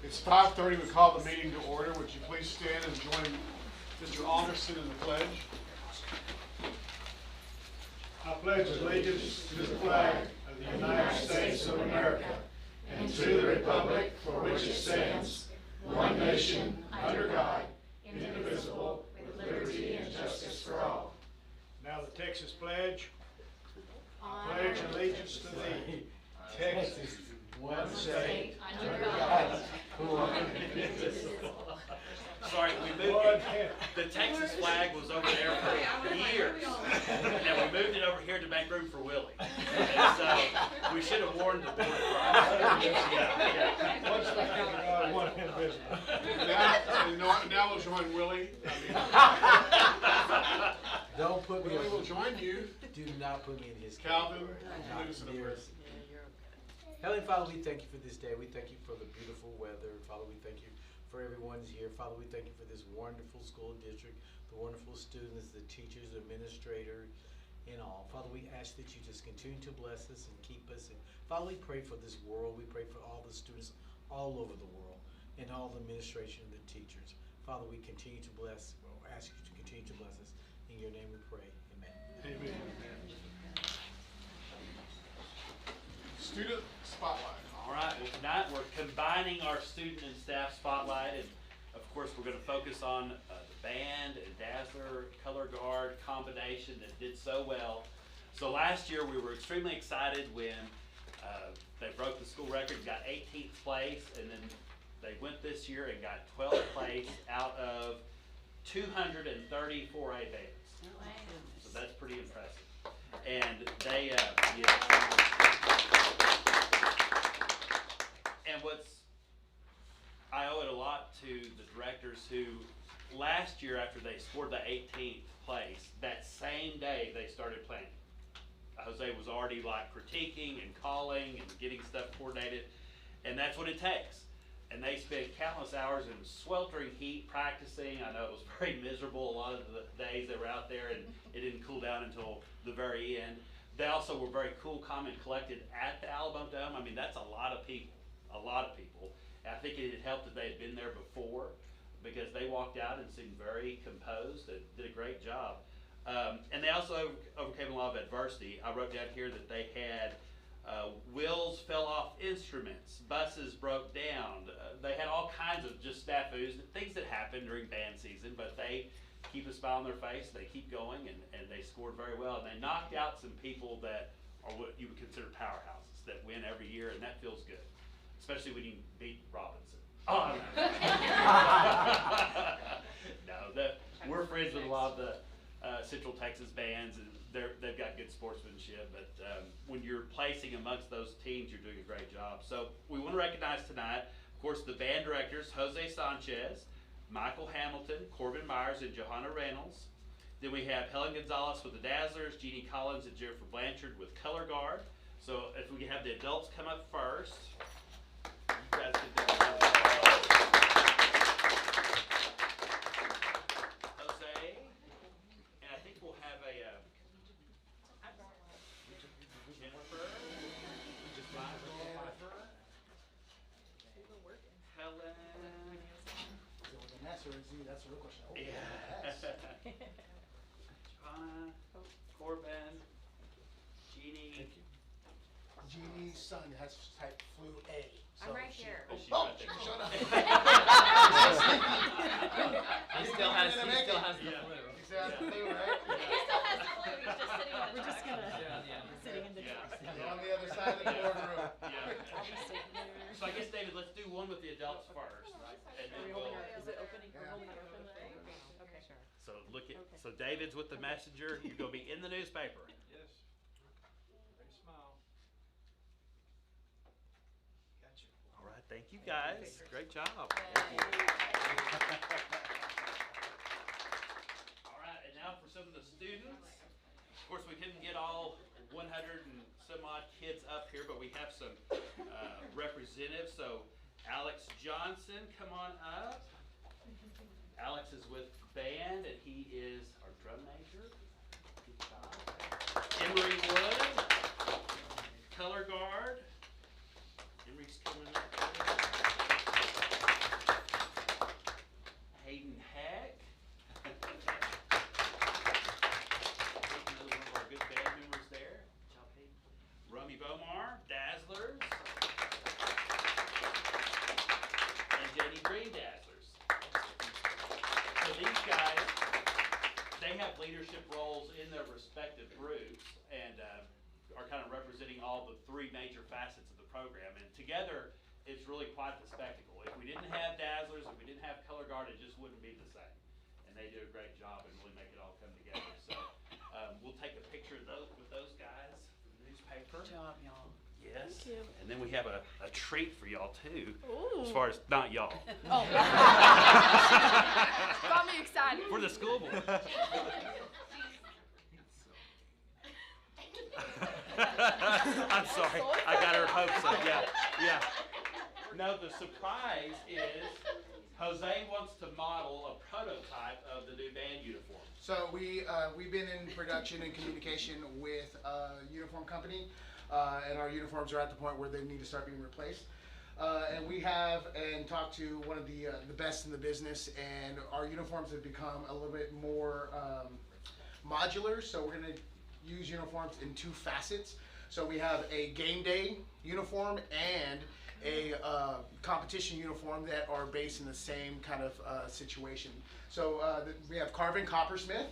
It's 5:30. We call the meeting to order. Would you please stand and join Mr. Alderson in the pledge? I pledge allegiance to the flag of the United States of America and to the republic for which it stands, one nation, under God, indivisible, with liberty and justice for all. Now the Texas pledge. I pledge allegiance to thee, Texas, one state, under God, Sorry, we moved it. The Texas flag was over there for years, and we moved it over here to make room for Willie. And so we should have warned the board first. Yeah. One invisible. Now we'll join Willie. Don't put me Willie in. will join you. Do not put me in his Calvin, Not lead us in a prayer. near. Heavenly Father, we thank you for this day. We thank you for the beautiful weather. Father, we thank you for everyone's here. Father, we thank you for this wonderful school district, the wonderful students, the teachers, the administrators, and all. Father, we ask that you just continue to bless us and keep us. And Father, we pray for this world. We pray for all the students all over the world and all the administration and the teachers. Father, we continue to bless, or ask you to continue to bless us. In your name we pray. Amen. Amen. Student spotlight. All right, well tonight we're combining our student and staff spotlight, and of course we're going to focus on the band and dazzler color guard combination that did so well. So last year we were extremely excited when they broke the school record and got 18th place, and then they went this year and got 12th place out of 234 A bands. So that's pretty impressive. And they, and I owe it a lot to the directors who, last year after they scored the 18th place, that same day they started planning. Jose was already like critiquing and calling and getting stuff coordinated, and that's what it takes. And they spent countless hours in sweltering heat practicing. I know it was very miserable a lot of the days they were out there, and it didn't cool down until the very end. They also were very cool, calm, and collected at the Alabama Dome. I mean, that's a lot of people, And I think it had helped that they had been there before, because they walked out and seemed very composed and did a great job. And they also overcame a lot of adversity. I wrote down here that they had wheels fell off instruments, buses broke down. They had all kinds of just snafus, things that happen during band season, but they keep a smile on their face, they keep going, and they scored very well. And they knocked out some people that are what you would consider powerhouses that win every year, and that feels good, especially when you beat Robinson. Oh, no, we're friends with a lot of the Central Texas bands, and they've got good sportsmanship, but when you're placing amongst those teams, you're doing a great job. So we want to recognize tonight, of course, the band directors, Jose Sanchez, Michael Hamilton, Corbin Myers, and Johanna Reynolds. Then we have Helen Gonzalez with the Dazzlers, Jeannie Collins and Jennifer Blanchard with Color Guard. So if we can have the adults come up first. You guys can do that. That's a real question. Oh, Yeah. yes. Johanna, Corbin, Jeannie. Thank you. Jeannie's son has type flu A. So I'm right here. Oh, she's Oh, right there. shut up. He still has the flu. He still has the flu, right? He still has the flu, he's just sitting on the We're just couch. sitting in the Yeah. truck. He's on the other side of the boardroom. Yeah. I'll be sitting there. So I guess, David, let's do one with the adults first, and Are we then holding we'll. our, is it opening? We're Yeah. holding it open? Okay, sure. So look at. Okay. So David's with the messenger. You're gonna be in the newspaper. Yes. Very smile. Gotcha. All right. Thank you, guys. Great job. All right. And now for some of the students. Of course, we couldn't get all 100 and some odd kids up here, but we have some representatives. So Alex Johnson, come on up. Alex is with band, and he is our drum major. Good job. Emery Wood, color guard. Emery's coming up. the Green Dazzlers. So these guys, they have leadership roles in their respective groups and are kind of representing all the three major facets of the program. And together, it's really quite the spectacle. If we didn't have Dazzlers, if we didn't have Color Guard, it just wouldn't be the same. And they do a great job and really make it all come together. So we'll take a picture of those with those guys for the newspaper. Good job, y'all. Yes. Thank you. And then we have a treat for y'all too. Ooh. As far as not y'all. Oh. Got me excited. For the school board. I'm sorry. I got her hopes up. Yeah. Yeah. No, the surprise is Jose wants to model a prototype of the new band uniform. So we've been in production and communication with a uniform company, and our uniforms are at the point where they need to start being replaced. And we have talked to one of the best in the business, and our uniforms have become a little bit more modular. So we're going to use uniforms in two facets. So we have a game day uniform and a competition uniform that are based in the same kind of situation. So we have Carvin Coppersmith.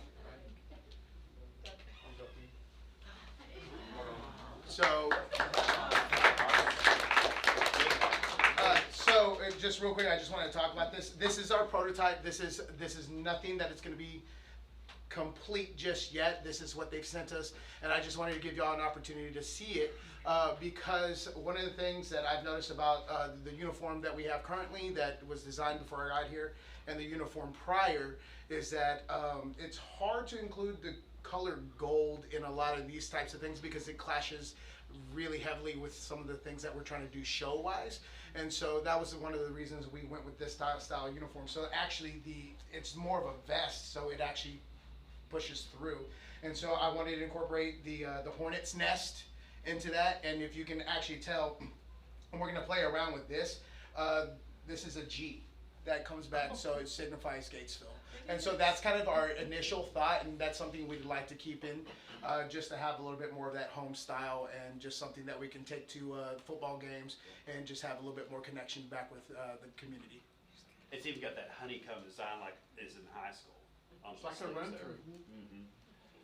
So just real quick, I just want to talk about this. This is our prototype. This is nothing that it's going to be complete just yet. This is what they've sent us, and I just wanted to give y'all an opportunity to see it because one of the things that I've noticed about the uniform that we have currently that was designed before I got here and the uniform prior is that it's hard to include the color gold in a lot of these types of things because it clashes really heavily with some of the things that we're trying to do show wise, and so that was one of the reasons we went with this style uniform. So actually it's more of a vest, so it actually pushes through, and so I wanted to incorporate the hornet's nest into that. And if you can actually tell, and we're going to play around with this, this is a G that comes back, so it signifies Gatesville. And so that's kind of our initial thought, and that's something we'd like to keep in, just to have a little bit more of that home style and just something that we can take to football games and just have a little bit more connection back with the community. It's even got that honeycomb design like is in high school. It's like a run through.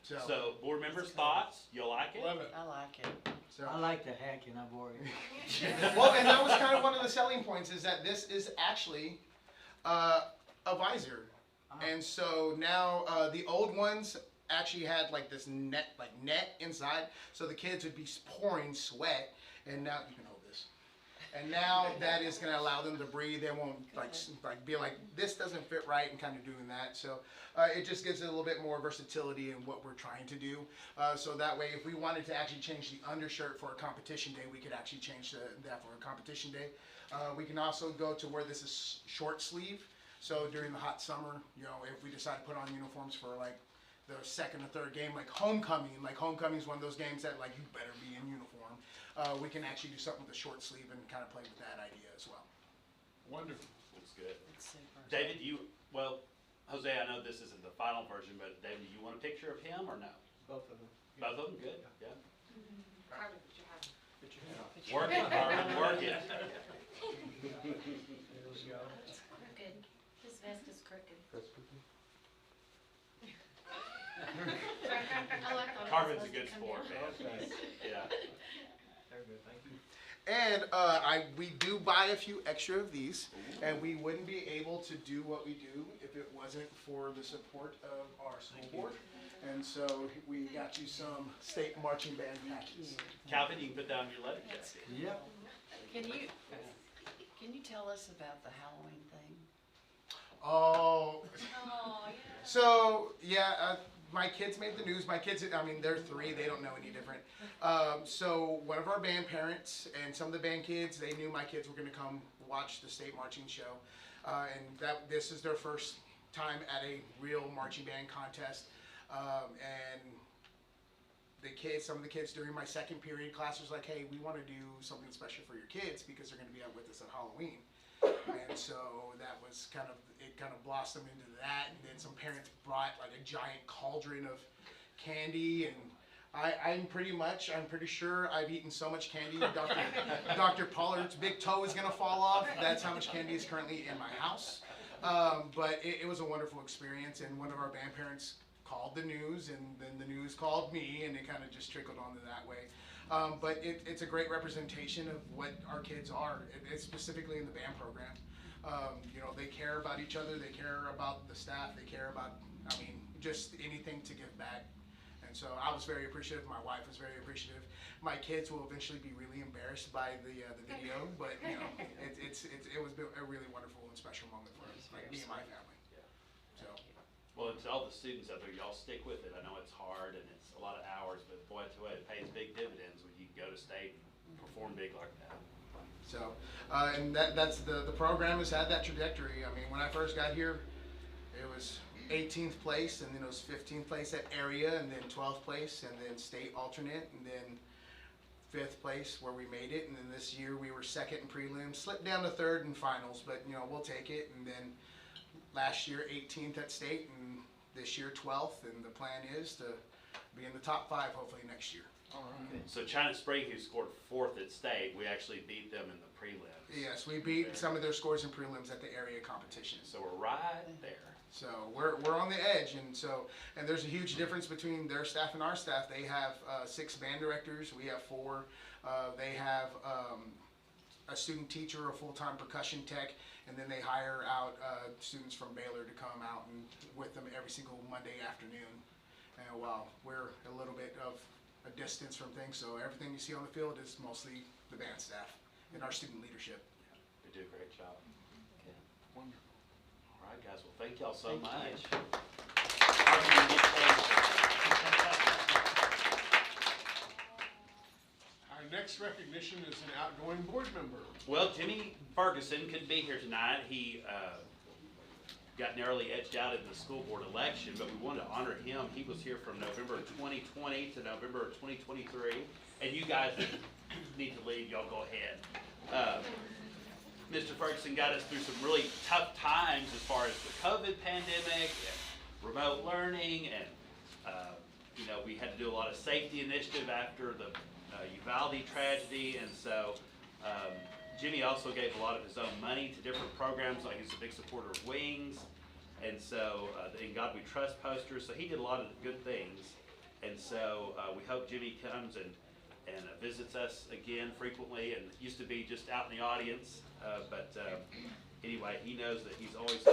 So board members' thoughts? You like it? Love it. I like it. So. I like the hat, can I borrow it? Well, and that was kind of one of the selling points is that this is actually a visor. And so now the old ones actually had like this net inside, so the kids would be pouring sweat, and now you can hold this. And now that is going to allow them to breathe. They won't like be like this doesn't fit right and kind of doing that. So it just gives it a little bit more versatility in what we're trying to do. So that way, if we wanted to actually change the undershirt for a competition day, we could actually change that for a competition day. We can also go to where this is short sleeve. So during the hot summer, you know, if we decide to put on uniforms for like the second or third game, like homecoming is one of those games that like you better be in uniform. We can actually do something with a short sleeve and kind of play with that idea as well. Wonderful. Looks good. It's super. David, Jose, I know this isn't the final version, but David, do you want a picture of him or no? Both of them. Both of them? Good. Yeah. Carmen, put your hat on. Put your hand on. Work it, Carmen, work it. There we go. Crooked. His vest is crooked. I like all Carmen's those a good that come sport, down. man. Yeah. Very good, thank you. And we do buy a few extra of these, and we wouldn't be able to do what we do if it wasn't for the support of our school board. And so we got you some state marching band patches. Calvin, you can put down your letter jacket. Yep. Can you tell us about the Halloween thing? Oh, Oh, yeah. so yeah, my kids made the news. My kids, I mean, they're 3, they don't know any different. So one of our band parents and some of the band kids, they knew my kids were going to come watch the state marching show. And this is their first time at a real marching band contest. And some of the kids during my second period class was like, hey, we want to do something special for your kids because they're going to be out with us at Halloween. And so that was kind of blossomed into that. And then some parents brought like a giant cauldron of candy and I'm pretty sure I've eaten so much candy, Dr. Pollard's big toe is gonna fall off. That's how much candy is currently in my house. But it was a wonderful experience, and one of our band parents called the news, and then the news called me, and it kind of just trickled on to that way. But it's a great representation of what our kids are, it's specifically in the band program. You know, they care about each other, they care about the staff, they care about, I mean, just anything to give back. And so I was very appreciative, my wife was very appreciative. My kids will eventually be really embarrassed by the video, but you know, it was a really wonderful and special moment for us, like me and my family. So. Well, and to all the students out there, y'all stick with it. I know it's hard and it's a lot of hours, but boy, it pays big dividends when you go to state and perform big like that. So, and that's the program has had that trajectory. I mean, when I first got here, it was 18th place, and then it was 15th place at area, and then 12th place, and then state alternate, and then 5th place where we made it. And then this year we were 2nd in prelims, slipped down to 3rd in finals, but you know, we'll take it. And then last year 18th at state, and this year 12th, and the plan is to be in the top 5 hopefully next year. All right. So China Spring, who scored 4th at state, we actually beat them in the prelims. Yes, we beat some of their scores in prelims at the area competitions. So we're right there. So we're on the edge, and there's a huge difference between their staff and our staff. They have 6 band directors, we have 4. They have a student teacher, a full-time percussion tech, and then they hire out students from Baylor to come out and with them every single Monday afternoon. And while we're a little bit of a distance from things, so everything you see on the field is mostly the band staff and our student leadership. They do a great job. Okay. Wonderful. All right, guys. Well, thank y'all so Thank much. you. Our next recognition is an outgoing board member. Well, Jimmy Ferguson couldn't be here tonight. He got narrowly edged out in the school board election, but we wanted to honor him. He was here from November 2020 to November 2023. And you guys need to leave. Y'all go ahead. Mr. Ferguson got us through some really tough times as far as the COVID pandemic and remote learning, and you know, we had to do a lot of safety initiative after the Uvalde tragedy, and so Jimmy also gave a lot of his own money to different programs. Like, he's a big supporter of Wings, and so the In God We Trust posters. So he did a lot of good things, and so we hope Jimmy comes and visits us again frequently, and used to be just out in the audience, but anyway, he knows that he's always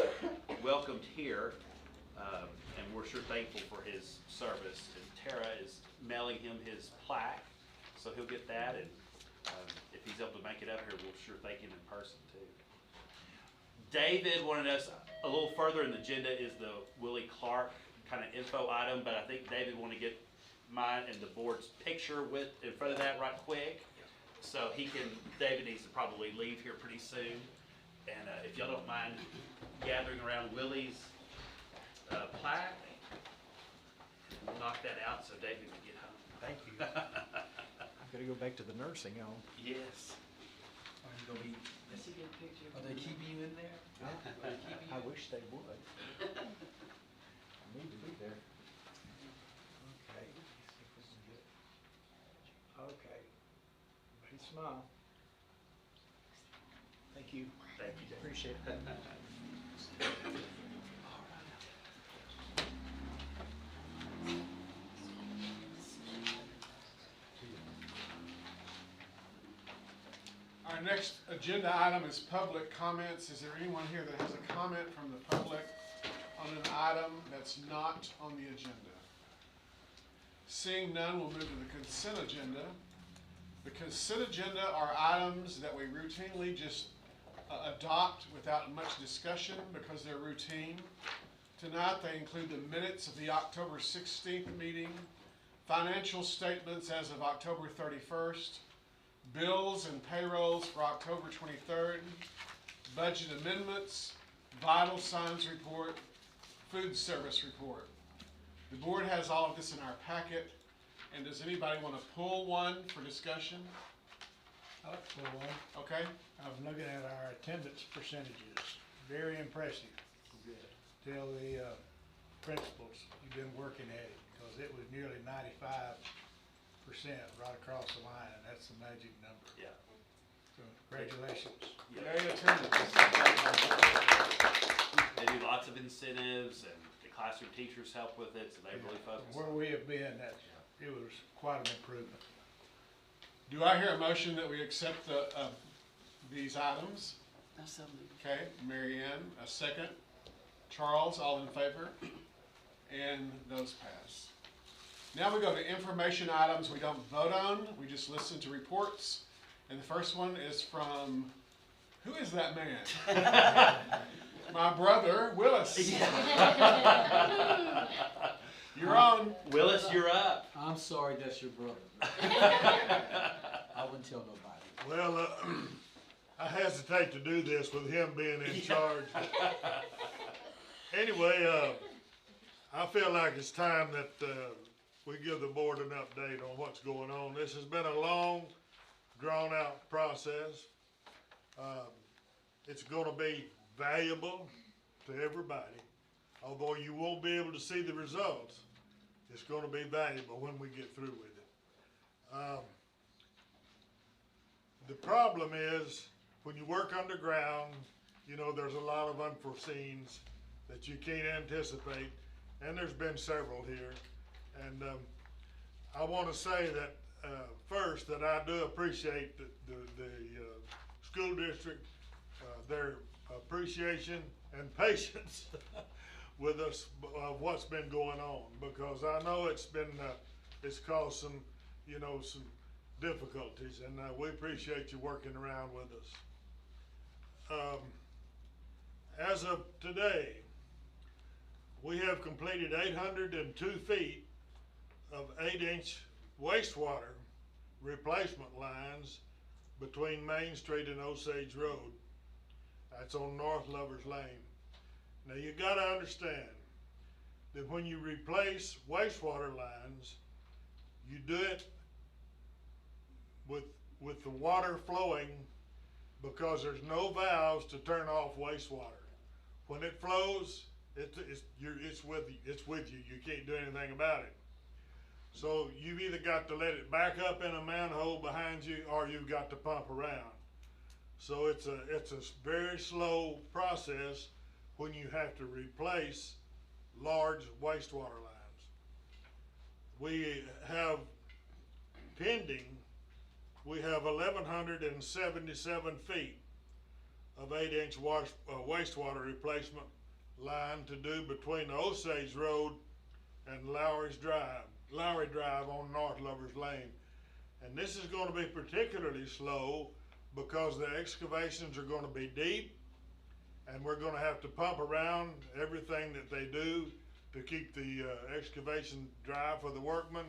welcomed here, and we're sure thankful for his service. And Tara is mailing him his plaque, so he'll get that, and if he's able to make it up here, we'll sure thank him in person too. David wanted us a little further in the agenda is the Willie Clark kind of info item, but I think David wanted to get mine and the board's picture with in front of that right quick, so David needs to probably leave here pretty soon, and if y'all don't mind gathering around Willie's plaque, we'll knock that out so David can get home. Thank you. I've got to go back to the nursing home. Yes. Are you gonna be? Does he get a picture? Are they keeping you in there? I wish they would. I need to be there. Okay. Let's see if we can get. Okay. Everybody smile. Thank you. Thank you, David. Appreciate it. Our next agenda item is public comments. Is there anyone here that has a comment from the public on an item that's not on the agenda? Seeing none, we'll move to the consent agenda. The consent agenda are items that we routinely just adopt without much discussion because they're routine. Tonight they include the minutes of the October 16th meeting, financial statements as of October 31st, bills and payrolls for October 23rd, budget amendments, vital signs report, food service report. The board has all of this in our packet, and does anybody want to pull one for discussion? I'll pull one. Okay. I'm looking at our attendance percentages. Very impressive. Good. Tell the principals you've been working at it, because it was nearly 95 right across the line, and that's the magic number. Yeah. So congratulations. Very attentive. They do lots of incentives, and the classroom teachers help with it, so they really focus. Where we have been, it was quite an improvement. Do I hear a motion that we accept these items? That's so moved. Okay, Mary Ann, a second. Charles, all in favor? And those pass. Now we go to information items we don't vote on, we just listen to reports. And the first one is from, who is that man? My brother, Willis. You're on. Willis, you're up. I'm sorry, that's your brother. I wouldn't tell nobody. Well, I hesitate to do this with him being in charge. Anyway, I feel like it's time that we give the board an update on what's going on. This has been a long, drawn-out process. It's going to be valuable to everybody. Although you won't be able to see the results, it's going to be valuable when we get through with it. The problem is, when you work underground, you know, there's a lot of unforeseens that you can't anticipate, and there's been several here. And I want to say that first, that I do appreciate the school district, their appreciation and patience with us of what's been going on, because I know it's caused some, you know, some difficulties, and we appreciate you working around with us. As of today, we have completed 802 feet of 8-inch wastewater replacement lines between Main Street and Osage Road. That's on North Lovers Lane. Now you gotta understand that when you replace wastewater lines, you do it with the water flowing, because there's no valves to turn off wastewater. When it flows, it's with you. You can't do anything about it. So you've either got to let it back up in a manhole behind you, or you've got to pump around. So it's a very slow process when you have to replace large wastewater lines. We have pending, we have 1,177 feet of 8-inch wastewater replacement line to do between the Osage Road and Lowry Drive on North Lovers Lane. And this is going to be particularly slow because the excavations are going to be deep, and we're going to have to pump around everything that they do to keep the excavation dry for the workmen.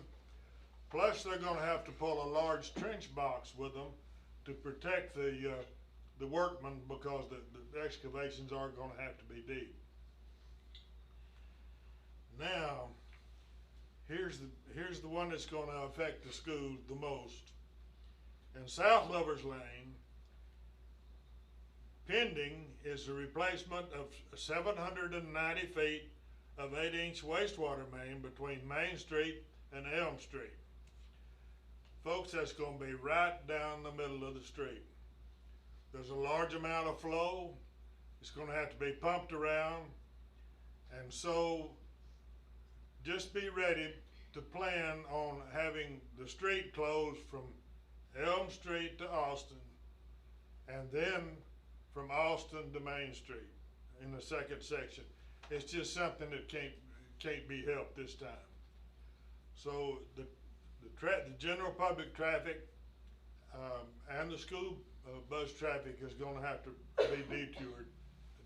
Plus, they're going to have to pull a large trench box with them to protect the workmen, because the excavations are going to have to be deep. Now, here's the one that's going to affect the school the most. In South Lovers Lane, pending is the replacement of 790 feet of 8-inch wastewater main between Main Street and Elm Street. Folks, that's going to be right down the middle of the street. There's a large amount of flow. It's going to have to be pumped around. And so just be ready to plan on having the street closed from Elm Street to Austin, and then from Austin to Main Street in the second section. It's just something that can't be helped this time. So the general public traffic and the school bus traffic is going to have to be detoured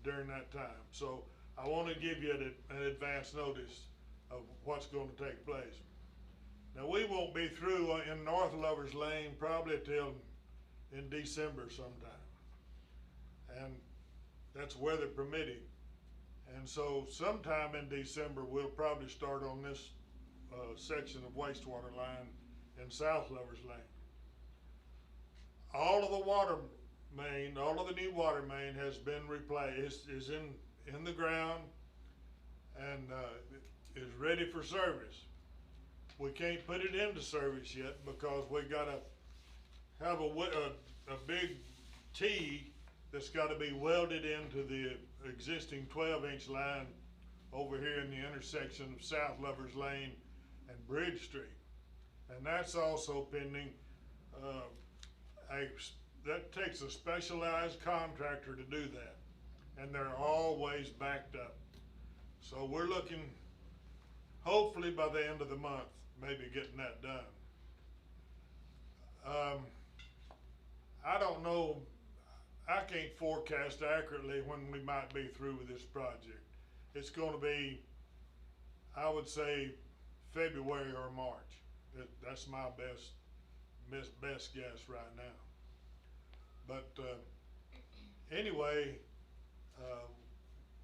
during that time. So I want to give you an advance notice of what's going to take place. Now, we won't be through in North Lovers Lane probably till in December sometime, and that's weather permitting. And so sometime in December, we'll probably start on this section of wastewater line in South Lovers Lane. All of the water main, all of the new water main has been replaced, is in the ground, and is ready for service. We can't put it into service yet because we gotta have a big T that's gotta be welded into the existing 12-inch line over here in the intersection of South Lovers Lane and Bridge Street. And that's also pending, that takes a specialized contractor to do that. And they're always backed up. So we're looking, hopefully by the end of the month, maybe getting that done. I don't know, I can't forecast accurately when we might be through with this project. It's gonna be, I would say, February or March. That's my best guess right now. But anyway,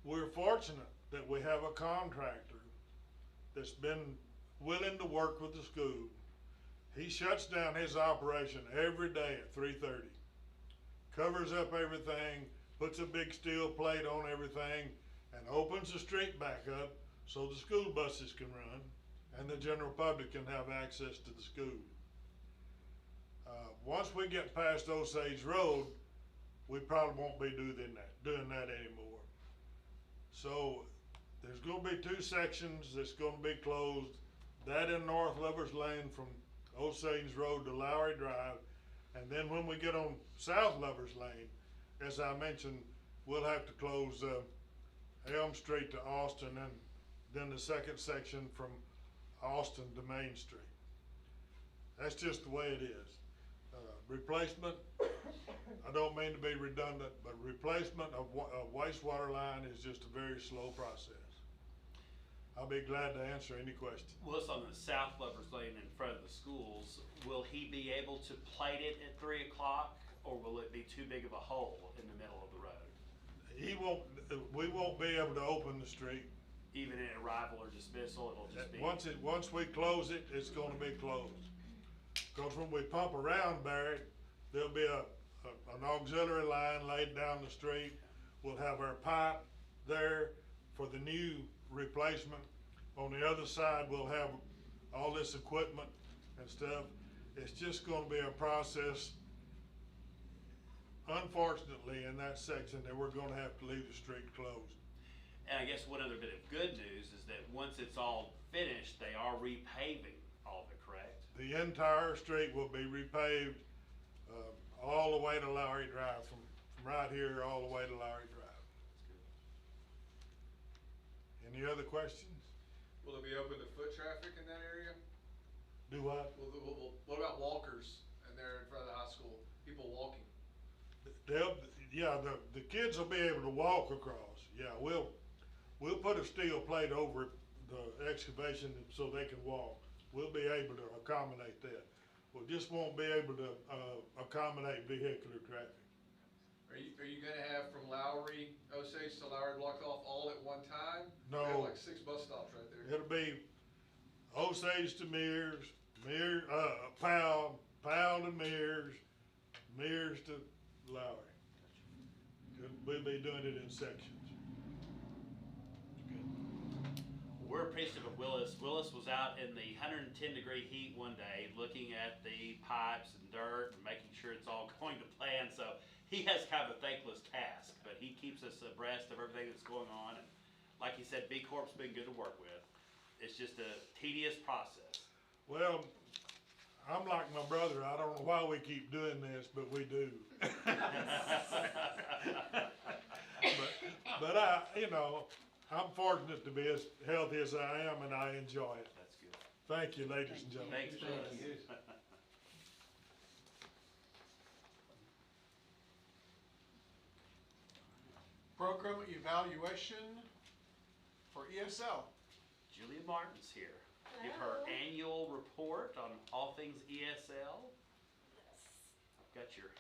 we're fortunate that we have a contractor that's been willing to work with the school. He shuts down his operation every day at 3:30, covers up everything, puts a big steel plate on everything, and opens the street back up so the school buses can run and the general public can have access to the school. Once we get past Osage Road, we probably won't be doing that anymore. So there's gonna be 2 sections that's gonna be closed. That in North Lovers Lane from Osage Road to Lowry Drive. And then when we get on South Lovers Lane, as I mentioned, we'll have to close Elm Street to Austin, and then the second section from Austin to Main Street. That's just the way it is. Replacement, I don't mean to be redundant, but replacement of wastewater line is just a very slow process. I'll be glad to answer any questions. Well, it's on the South Lovers Lane in front of the schools. Will he be able to plate it at 3 o'clock, or will it be too big of a hole in the middle of the road? We won't be able to open the street. Even in arrival or dismissal, it'll just be. Once we close it, it's gonna be closed. Cause when we pump around Barrett, there'll be an auxiliary line laid down the street. We'll have our pipe there for the new replacement. On the other side, we'll have all this equipment and stuff. It's just gonna be a process, unfortunately, in that section that we're gonna have to leave the street closed. And I guess one other bit of good news is that once it's all finished, they are repaving all of it, correct? The entire street will be repaved, all the way to Lowry Drive, from right here all the way to Lowry Drive. Any other questions? Will it be open to foot traffic in that area? Do what? What about walkers in there in front of the high school? People walking? The kids will be able to walk across. Yeah, we'll put a steel plate over the excavation so they can walk. We'll be able to accommodate that. We just won't be able to accommodate vehicular traffic. Are you gonna have from Lowry, Osage to Lowry blocked off all at one time? No. You have like 6 bus stops right there. It'll be Osage to Mears, Powell to Mears, Mears to Lowry. We'll be doing it in sections. We're appreciative of Willis. Willis was out in the 110-degree heat one day looking at the pipes and dirt and making sure it's all going to plan. So he has kind of a thankless task, but he keeps us abreast of everything that's going on. And like he said, B Corp's been good to work with. It's just a tedious process. Well, I'm like my brother. I don't know why we keep doing this, but we do. but I'm fortunate to be as healthy as I am, and I enjoy it. That's good. Thank you, ladies and gentlemen. Thanks, Willis. Program evaluation for ESL. Julia Martin's here. Give her Hello. annual report on all things ESL. I've got your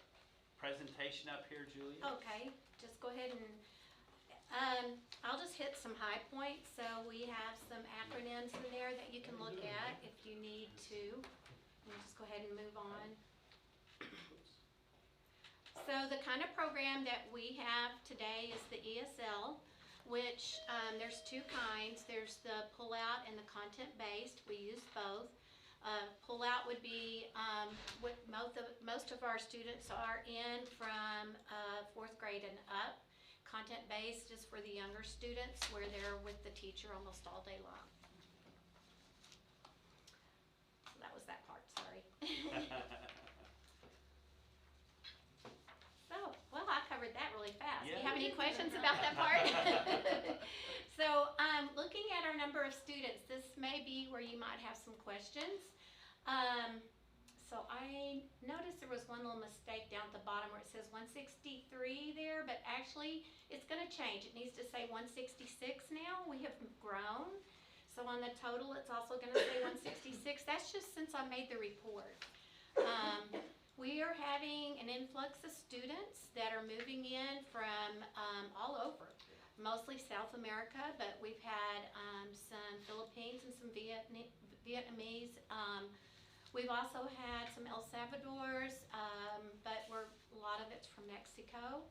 presentation up here, Julia. Okay, just go ahead and, I'll just hit some high points. So we have some acronyms in there that you can look at if you need to. We'll just go ahead and move on. So the kind of program that we have today is the ESL, which there's 2 kinds. There's the pull-out and the content-based. We use both. Pullout would be, what most of our students are in from, 4th grade and up. Content-based is for the younger students where they're with the teacher almost all day long. So that was that part, sorry. So, well, I covered that really fast. Do you Yeah. have any questions about that part? So, looking at our number of students, this may be where you might have some questions. So I noticed there was one little mistake down at the bottom where it says 163 there, but actually it's gonna change. It needs to say 166 now. We have grown. So on the total, it's also gonna say 166. That's just since I made the report. We are having an influx of students that are moving in from all over, mostly South America, but we've had some Philippines and some Vietnamese. We've also had some El Salvadors, but a lot of it's from Mexico.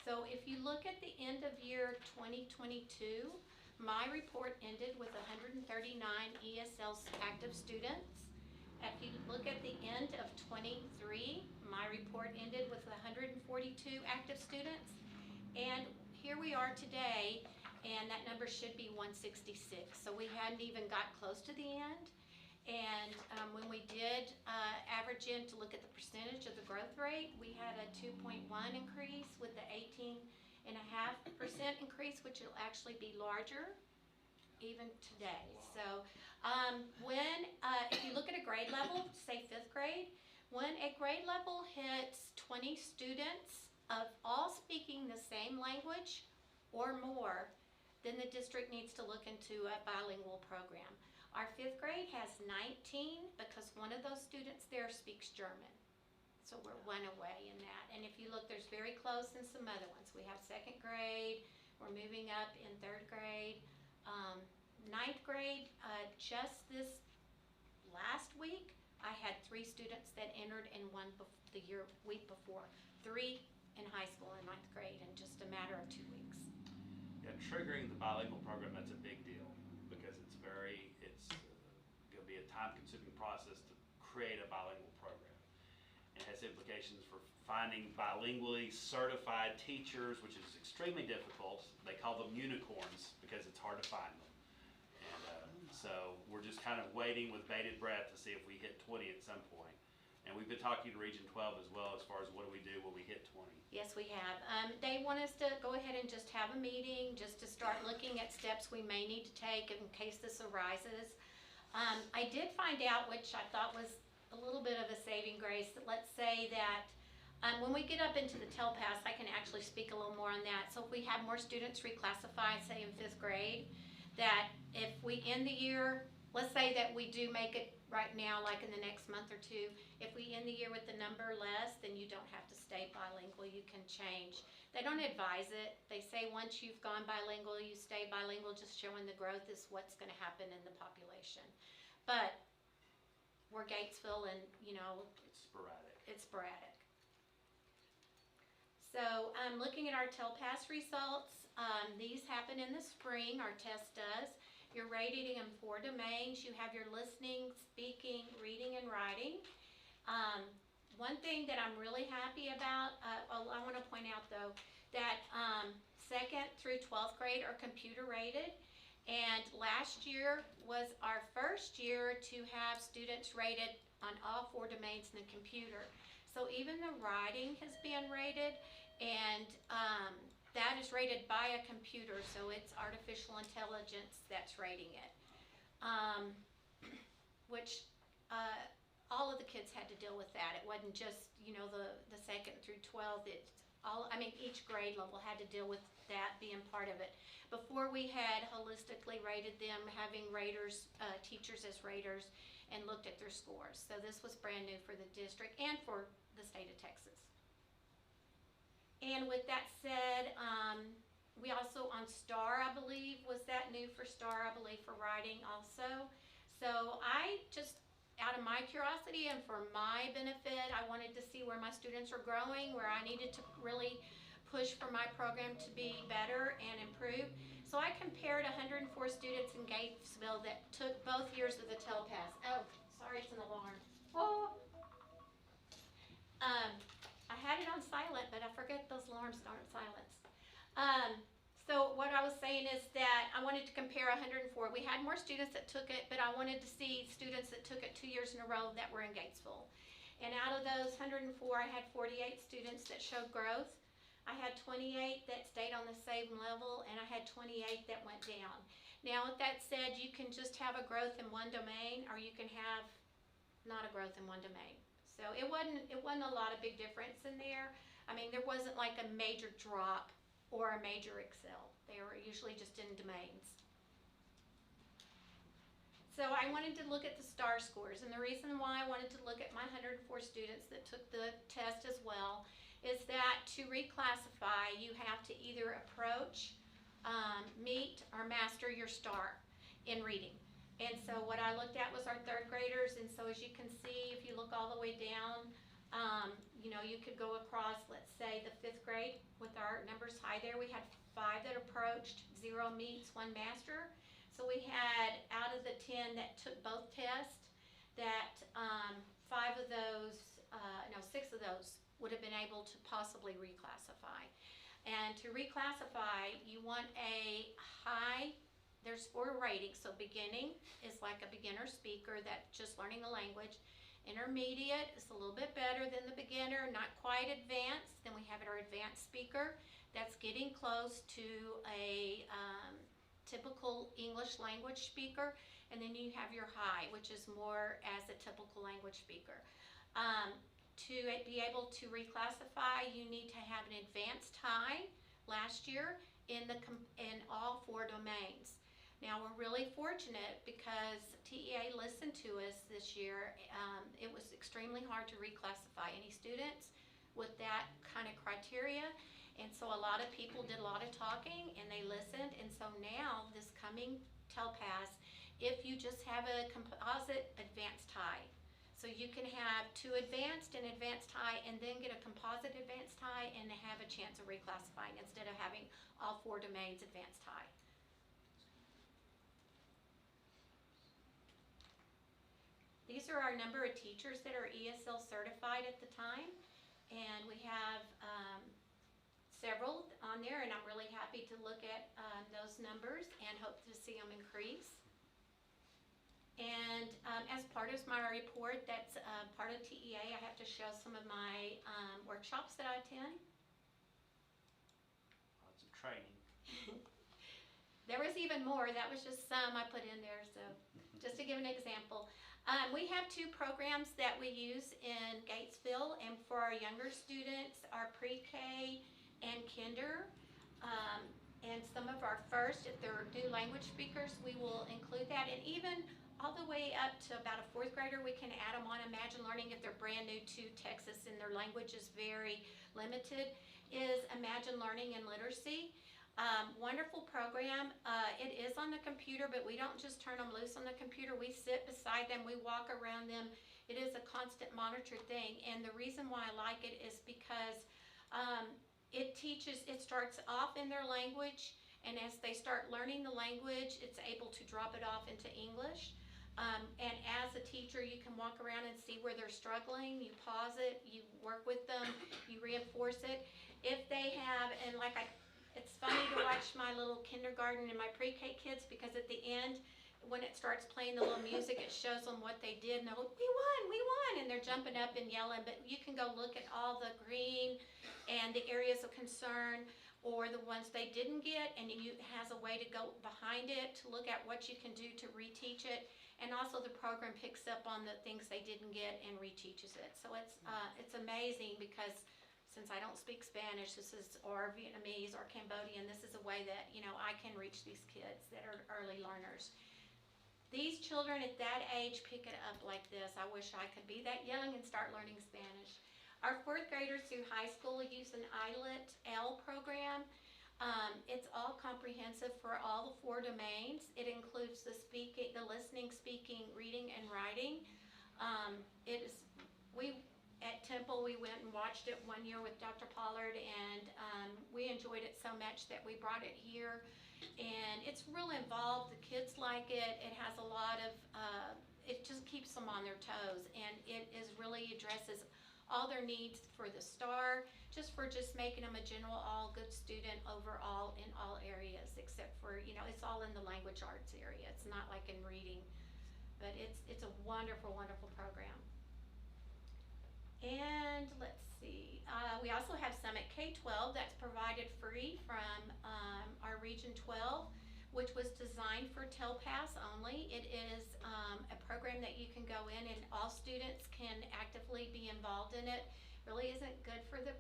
So if you look at the end of year 2022, my report ended with 139 ESL active students. If you look at the end of 23, my report ended with 142 active students. And here we are today, and that number should be 166. So we hadn't even got close to the end. And when we did average in to look at the percentage of the growth rate, we had a 2.1 increase with the 18.5% increase, which will actually be larger even today. So if you look at a grade level, say 5th grade, when a grade level hits 20 students of all speaking the same language or more, then the district needs to look into a bilingual program. Our 5th grade has 19 because one of those students there speaks German. So we're one away in that. And if you look, there's very close in some other ones. We have 2nd grade, we're moving up in 3rd grade. 9th grade, just this last week, I had 3 students that entered in week before. 3 in high school in 9th grade in just a matter of 2 weeks. Yeah, triggering the bilingual program, that's a big deal because it's gonna be a time-consuming process to create a bilingual program. It has implications for finding bilingually certified teachers, which is extremely difficult. They call them unicorns because it's hard to find them. And so we're just kind of waiting with bated breath to see if we hit 20 at some point. And we've been talking to Region 12 as well as far as what do we do when we hit 20. Yes, we have. They want us to go ahead and just have a meeting, just to start looking at steps we may need to take in case this arises. I did find out, which I thought was a little bit of a saving grace, that let's say that when we get up into the TELPAS, I can actually speak a little more on that. So if we have more students reclassified, say in 5th grade, that if we end the year, let's say that we do make it right now, like in the next month or 2, if we end the year with the number less, then you don't have to stay bilingual, you can change. They don't advise it. They say once you've gone bilingual, you stay bilingual, just showing the growth is what's gonna happen in the population. But we're Gatesville and, It's sporadic. it's sporadic. So looking at our TELPAS results, these happen in the spring, our test does. You're rated in 4 domains. You have your listening, speaking, reading, and writing. One thing that I'm really happy about, I want to point out though, that 2nd through 12th grade are computer rated. And last year was our first year to have students rated on all 4 domains in the computer. So even the writing has been rated, and that is rated by a computer, so it's artificial intelligence that's rating it. Which all of the kids had to deal with that. It wasn't just, the 2nd through 12th. Each grade level had to deal with that being part of it. Before we had holistically rated them, having raters, teachers as raters, and looked at their scores. So this was brand new for the district and for the state of Texas. And with that said, we also on STAR, I believe, was that new for STAR, I believe, for writing also. So I just, out of my curiosity and for my benefit, I wanted to see where my students are growing, where I needed to really push for my program to be better and improve. So I compared 104 students in Gatesville that took both years of the telepass. Oh, sorry, it's an alarm. Oh. I had it on silent, but I forget those alarms aren't silenced. So what I was saying is that I wanted to compare 104. We had more students that took it, but I wanted to see students that took it 2 years in a row that were in Gatesville. And out of those 104, I had 48 students that showed growth. I had 28 that stayed on the same level, and I had 28 that went down. Now, with that said, you can just have a growth in one domain, or you can have not a growth in one domain. So it wasn't a lot of big difference in there. I mean, there wasn't like a major drop or a major excel. They were usually just in domains. So I wanted to look at the STAR scores, and the reason why I wanted to look at my 104 students that took the test as well is that to reclassify, you have to either approach, meet, or master your STAR in reading. And so what I looked at was our third graders, and so as you can see, if you look all the way down, you know, you could go across, let's say, the 5th grade with our numbers high there. We had 5 that approached, 0 meets, 1 master. So we had, out of the 10 that took both tests, that 5 of those, no, 6 of those would have been able to possibly reclassify. And to reclassify, you want a high, there's 4 ratings. So beginning is like a beginner speaker that's just learning the language. Intermediate is a little bit better than the beginner, not quite advanced. Then we have our advanced speaker that's getting close to a typical English language speaker. And then you have your high, which is more as a typical language speaker. To be able to reclassify, you need to have an advanced high last year in all 4 domains. Now, we're really fortunate because TEA listened to us this year. It was extremely hard to reclassify any students with that kind of criteria. And so a lot of people did a lot of talking and they listened. And so now, this coming TELPAS, if you just have a composite advanced high, so you can have 2 advanced and advanced high and then get a composite advanced high and have a chance of reclassifying instead of having all 4 domains advanced high. These are our number of teachers that are ESL certified at the time, and we have several on there, and I'm really happy to look at those numbers and hope to see them increase. And as part of my report, that's part of TEA, I have to show some of my workshops that I attend. Lots of training. There was even more. That was just some I put in there, so just to give an example. We have 2 programs that we use in Gatesville, and for our younger students, our pre-K and kinder, and some of our first, if they're new language speakers, we will include that, and even all the way up to about a 4th grader, we can add them on Imagine Learning if they're brand new to Texas and their language is very limited, is Imagine Learning and Literacy. Wonderful program. It is on the computer, but we don't just turn them loose on the computer. We sit beside them, we walk around them. It is a constant monitored thing, and the reason why I like it is because it starts off in their language, and as they start learning the language, it's able to drop it off into English. And as a teacher, you can walk around and see where they're struggling. You pause it, you work with them, you reinforce it. If they have, and like it's funny to watch my little kindergarten and my pre-K kids, because at the end, when it starts playing the little music, it shows them what they did, and they're like, we won, and they're jumping up and yelling. But you can go look at all the green and the areas of concern, or the ones they didn't get, and it has a way to go behind it to look at what you can do to reteach it. And also the program picks up on the things they didn't get and reteaches it. So it's amazing, because since I don't speak Spanish, or Vietnamese or Cambodian, this is a way that, you know, I can reach these kids that are early learners. These children at that age pick it up like this. I wish I could be that young and start learning Spanish. Our 4th graders through high school use an ILET L program. It's all comprehensive for all the 4 domains. It includes the listening, speaking, reading, and writing. At Temple, we went and watched it 1 year with Dr. Pollard, and we enjoyed it so much that we brought it here. And it's real involved, the kids like it, it has a lot of, it just keeps them on their toes, and it is really addresses all their needs for the STAR, just making them a general all good student overall in all areas, except for, it's all in the language arts area, it's not like in reading, but it's a wonderful, wonderful program. And let's see, we also have Summit K-12 that's provided free from our Region 12, which was designed for TELPAS only. It is a program that you can go in and all students can actively be involved in it. Really isn't good for the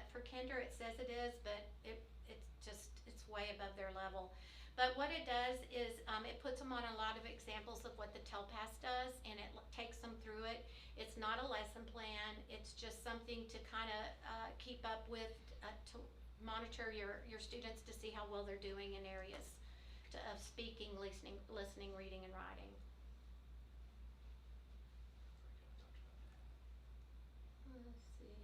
for kinder, it says it is, but it's way above their level. But what it does is it puts them on a lot of examples of what the TELPAS does, and it takes them through it. It's not a lesson plan, it's just something to kind of keep up with, to monitor your students to see how well they're doing in areas of speaking, listening, reading, and writing. Let's see.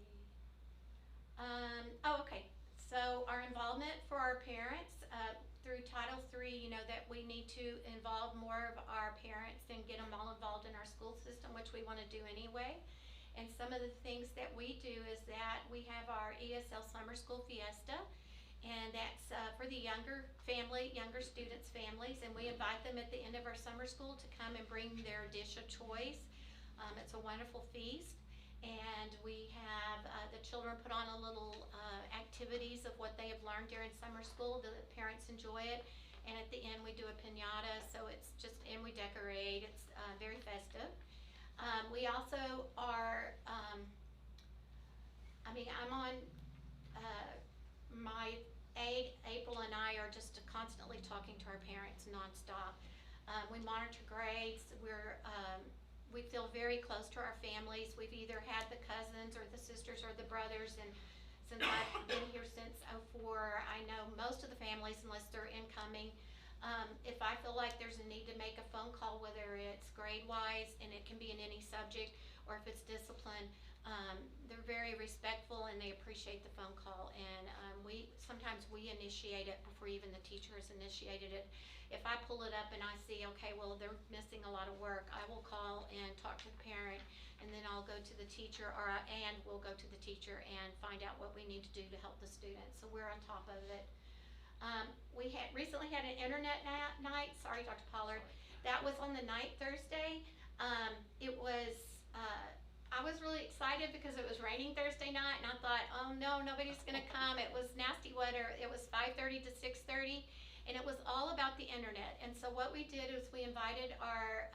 Okay. So our involvement for our parents through Title III, that we need to involve more of our parents and get them all involved in our school system, which we want to do anyway. And some of the things that we do is that we have our ESL Summer School Fiesta, and that's for the younger students' families, and we invite them at the end of our summer school to come and bring their dish of choice. It's a wonderful feast, and we have the children put on a little activities of what they have learned during summer school. The parents enjoy it, and at the end we do a piñata, so and we decorate. It's very festive. We also are, I'm on, my aide, April, and I are just constantly talking to our parents nonstop. We monitor grades. We feel very close to our families. We've either had the cousins or the sisters or the brothers, and since I've been here since '04, I know most of the families unless they're incoming. If I feel like there's a need to make a phone call, whether it's grade-wise, and it can be in any subject, or if it's discipline, they're very respectful and they appreciate the phone call, and sometimes we initiate it before even the teacher has initiated it. If I pull it up and I see, okay, well, they're missing a lot of work, I will call and talk to the parent, and then I'll go to the teacher, and we'll go to the teacher and find out what we need to do to help the students. So we're on top of it. We recently had an internet night. Sorry, Dr. Pollard. That was on the 9th Thursday. I was really excited because it was raining Thursday night, and I thought, oh no, nobody's gonna come. It was nasty weather. It was 5:30 to 6:30, and it was all about the internet. And so what we did is we invited our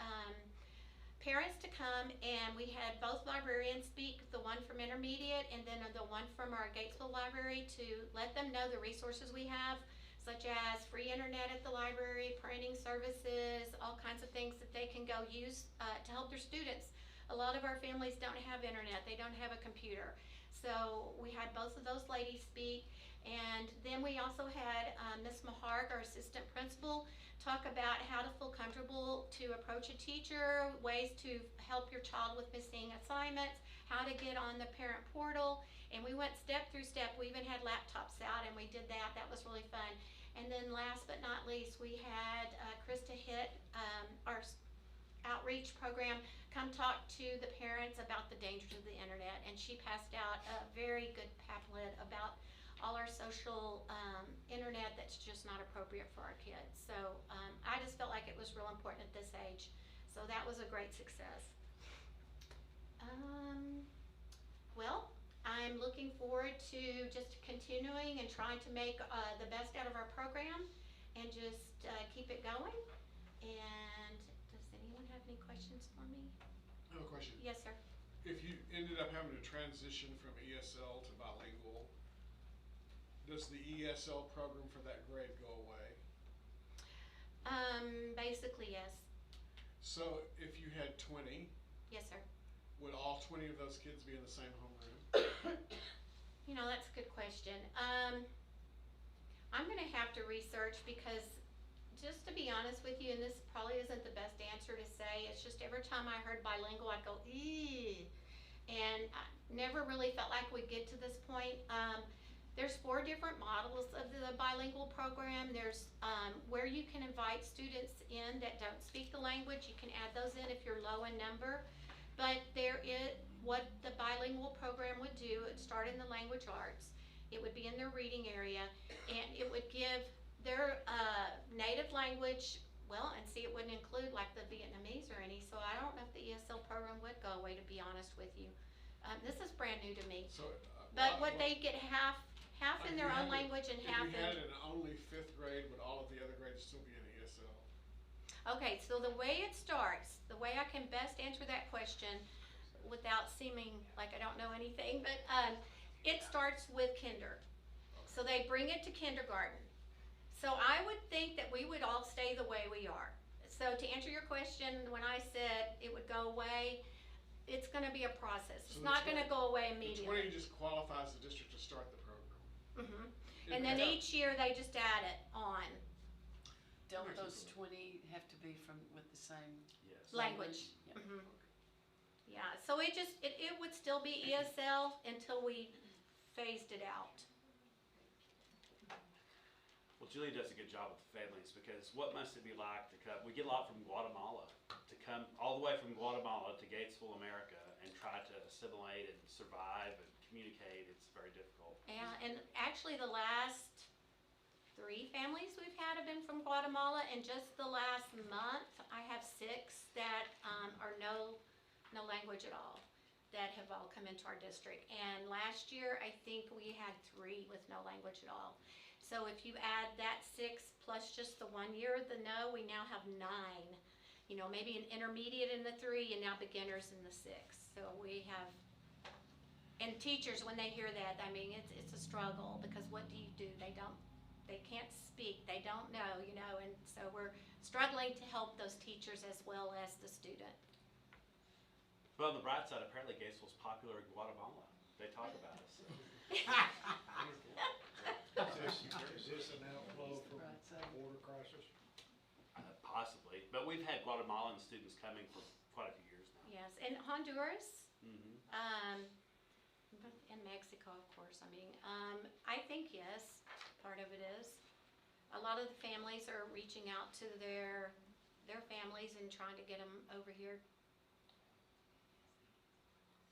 parents to come, and we had both librarians speak, the one from intermediate and then the one from our Gatesville library, to let them know the resources we have, such as free internet at the library, printing services, all kinds of things that they can go use to help their students. A lot of our families don't have internet, they don't have a computer. So we had both of those ladies speak, and then we also had Ms. Maharg, our assistant principal, talk about how to feel comfortable to approach a teacher, ways to help your child with missing assignments, how to get on the parent portal, and we went step through step. We even had laptops out and we did that. That was really fun. And then last but not least, we had Krista Hitt, our outreach program, come talk to the parents about the dangers of the internet, and she passed out a very good pamphlet about all our social internet that's just not appropriate for our kids. So I just felt like it was real important at this age. So that was a great success. Well, I'm looking forward to just continuing and trying to make the best out of our program and just keep it going. And does anyone have any questions for me? I have a question. Yes, sir. If you ended up having to transition from ESL to bilingual, does the ESL program for that grade go away? Basically, yes. So if you had 20, Yes, sir. would all 20 of those kids be in the same homeroom? You know, that's a good question. I'm gonna have to research, because just to be honest with you, and this probably isn't the best answer to say, it's just every time I heard bilingual, I'd go, eee. And I never really felt like we'd get to this point. There's 4 different models of the bilingual program. There's where you can invite students in that don't speak the language. You can add those in if you're low in number. But there is, what the bilingual program would do, it would start in the language arts. It would be in their reading area, and it would give their native language, well, and see, it wouldn't include like the Vietnamese or any, so I don't know if the ESL program would go away, to be honest with you. This is brand new to me. So, But what they get half in if their you own had it- language and half If you had in. it in only 5th grade, would all of the other grades still be in ESL? Okay, so the way it starts, the way I can best answer that question without seeming like I don't know anything, but it starts with kinder. So they bring it to kindergarten. So I would think that we would all stay the way we are. So to answer your question, when I said it would go away, it's gonna be a process. It's So the not gonna go away The immediately. 20 just qualifies the district to start the program. And then each year they just add it on. Don't those 20 have to be from, with the same Yes. Language. Yeah. Mhm. Yeah, so it would still be ESL until we phased it out. Well, Julie does a good job with the families, because what must it be like to come, we get a lot from Guatemala, to come all the way from Guatemala to Gatesville, America, and try to assimilate and survive and communicate. It's very difficult. Yeah, and actually the last 3 families we've had have been from Guatemala, and just the last month, I have 6 that are no language at all, that have all come into our district. And last year, I think we had 3 with no language at all. So if you add that 6 plus just the 1 year, the no, we now have 9. You know, maybe an intermediate in the 3 and now beginners in the 6. So we have, and teachers, when they hear that, I mean, it's a struggle, because what do? They can't speak, they don't know, you know, and so we're struggling to help those teachers as well as the student. But on the bright side, apparently Gatesville's popular in Guatemala. They talk about us. So. Is this an outflow from Right, so- border crisis? Possibly, but we've had Guatemalan students coming for quite a few years now. Yes, and Honduras, Mm-hmm. and Mexico, of course, I mean, I think yes, part of it is. A lot of the families are reaching out to their families and trying to get them over here.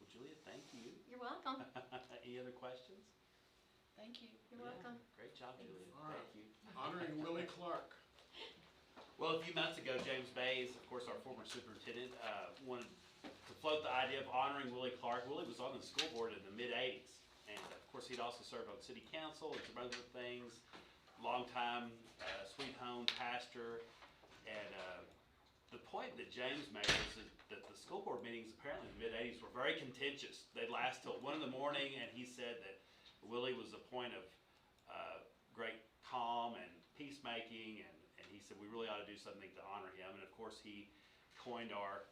Well, Julia, thank you. You're welcome, Any other questions? Thank you. you're welcome. Great job, Julia. All right. Thank you. Honoring Willie Clark. Well, a few months ago, James Bays, of course, our former superintendent, wanted to float the idea of honoring Willie Clark. Willie was on the school board in the mid-'80s, and of course, he'd also served on city council and some other things. Longtime sweet home pastor, and the point that James made was that the school board meetings apparently in the mid-'80s were very contentious. They'd last till 1 in the morning, and he said that Willie was a point of great calm and peacemaking, and he said we really ought to do something to honor him. And of course, he coined our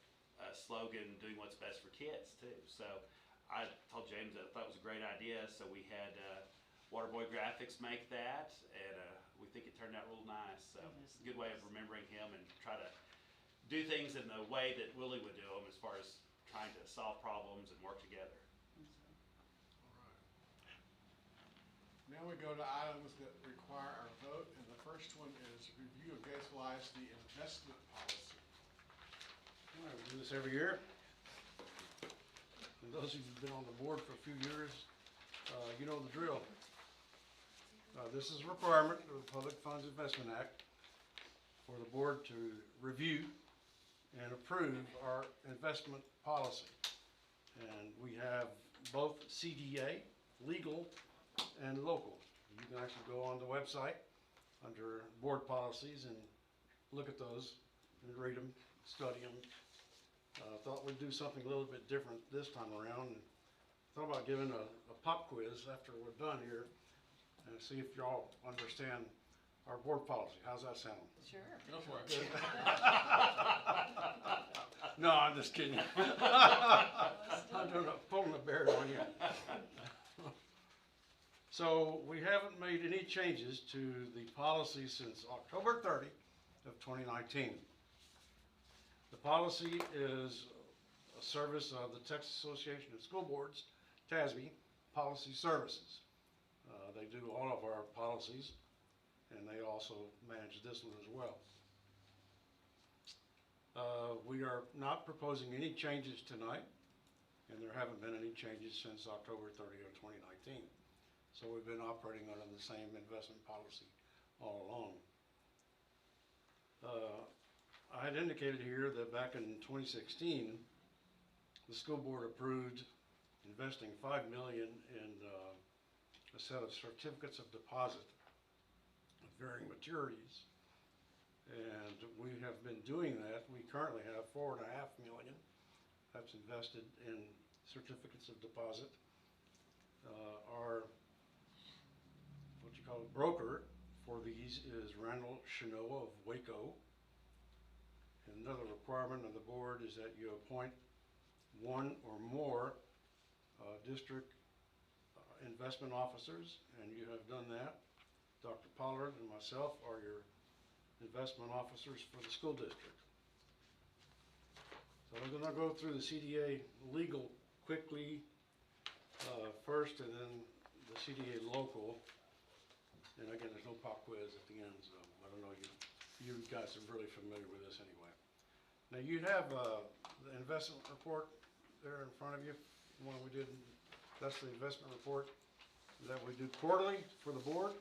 slogan, doing what's best for kids, too. So I told James that I thought it was a great idea, so we had Waterboy Graphics make that, and we think it turned out real nice. So it's a good way of remembering him and try to do things in the way that Willie would do them, as far as trying to solve problems and work together. Now we go to items that require our vote, and the first one is review of Gatesville ISD investment policy. All right, we do this every year. And those of you who've been on the board for a few years, you know the drill. This is a requirement of the Public Funds Investment Act for the board to review and approve our investment policy. And we have both CDA, legal, and local. You can actually go on the website under board policies and look at those and read them, study them. Thought we'd do something a little bit different this time around. And thought about giving a pop quiz after we're done here and see if y'all understand our board policy. How's that sound? Sure. Go for it. No, I'm just kidding. I'm pulling a bear on you. So we haven't made any changes to the policy since October 30 of 2019. The policy is a service of the Texas Association of School Boards, TASB, Policy Services. They do all of our policies, and they also manage this one as well. We are not proposing any changes tonight, and there haven't been any changes since October 30th, 2019. So we've been operating under the same investment policy all along. I had indicated here that back in 2016, the school board approved investing $5 million in a set of certificates of deposit of varying maturities. And we have been doing that. We currently have $4.5 million that's invested in certificates of deposit. Our, what you call it, broker for these is Randall Shinoa of Waco. And another requirement of the board is that you appoint one or more district investment officers, and you have done that. Dr. Pollard and myself are your investment officers for the school district. So I'm going to go through the CDA legal quickly first, and then the CDA local. And again, there's no pop quiz at the end, so I don't know, you guys are really familiar with this anyway. Now you have the investment report there in front of you, the one we did. That's the investment report that we do quarterly for the board.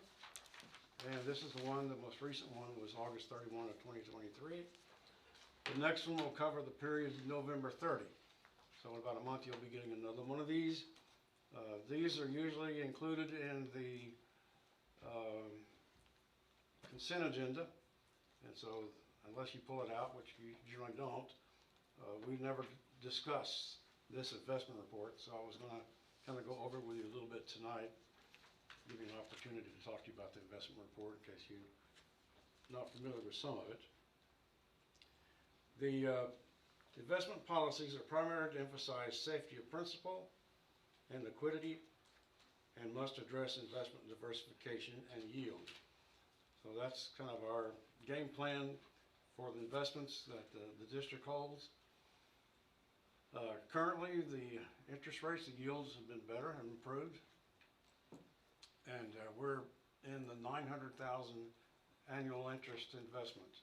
And this is the one, the most recent one was August 31 of 2023. The next one will cover the period November 30. So in about a month you'll be getting another one of these. These are usually included in the consent agenda. And so unless you pull it out, which you generally don't, we never discuss this investment report. So I was going to kind of go over it with you a little bit tonight. Give you an opportunity to talk to you about the investment report in case you're not familiar with some of it. The investment policies are primarily to emphasize safety of principal and liquidity, and must address investment diversification and yield. So that's kind of our game plan for the investments that the district holds. Currently, the interest rates, the yields have been better and improved. And we're in the $900,000 annual interest investment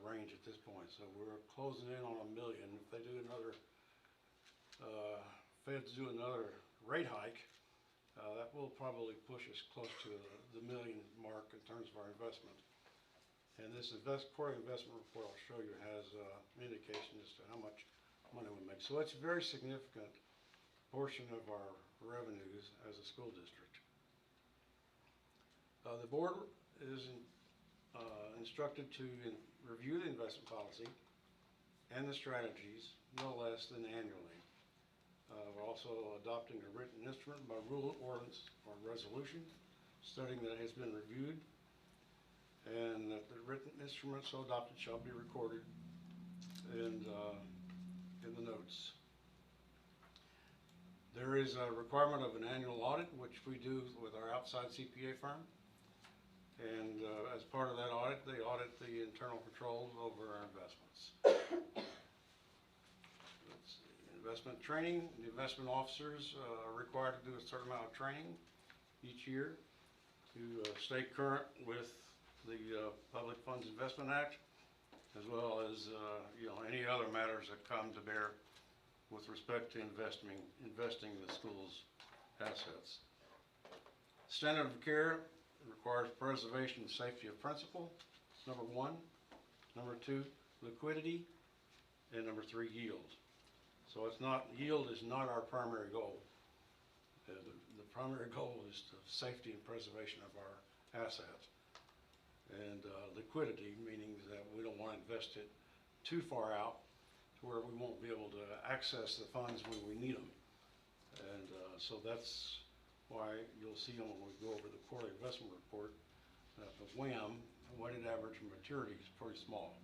range at this point. So we're closing in on $1 million. If they do another, Feds do another rate hike, that will probably push us close to the $1 million mark in terms of our investment. And this quarterly investment report I'll show you has an indication as to how much money we make. So it's a very significant portion of our revenues as a school district. The board is instructed to review the investment policy and the strategies no less than annually. We're also adopting a written instrument by rule, ordinance, or resolution stating that it has been reviewed, and that the written instrument so adopted shall be recorded in the notes. There is a requirement of an annual audit, which we do with our outside CPA firm. And as part of that audit, they audit the internal controls over our investments. Let's see. Investment training, the investment officers are required to do a certain amount of training each year to stay current with the Public Funds Investment Act, as well as any other matters that come to bear with respect to investing the school's assets. Standard of care requires preservation and safety of principal, number 1. Number 2, liquidity. And number 3, yield. So yield is not our primary goal. The primary goal is the safety and preservation of our assets. And liquidity, meaning that we don't want to invest it too far out to where we won't be able to access the funds when we need them. And so that's why you'll see when we go over the quarterly investment report that the WAM, weighted average maturity, is pretty small.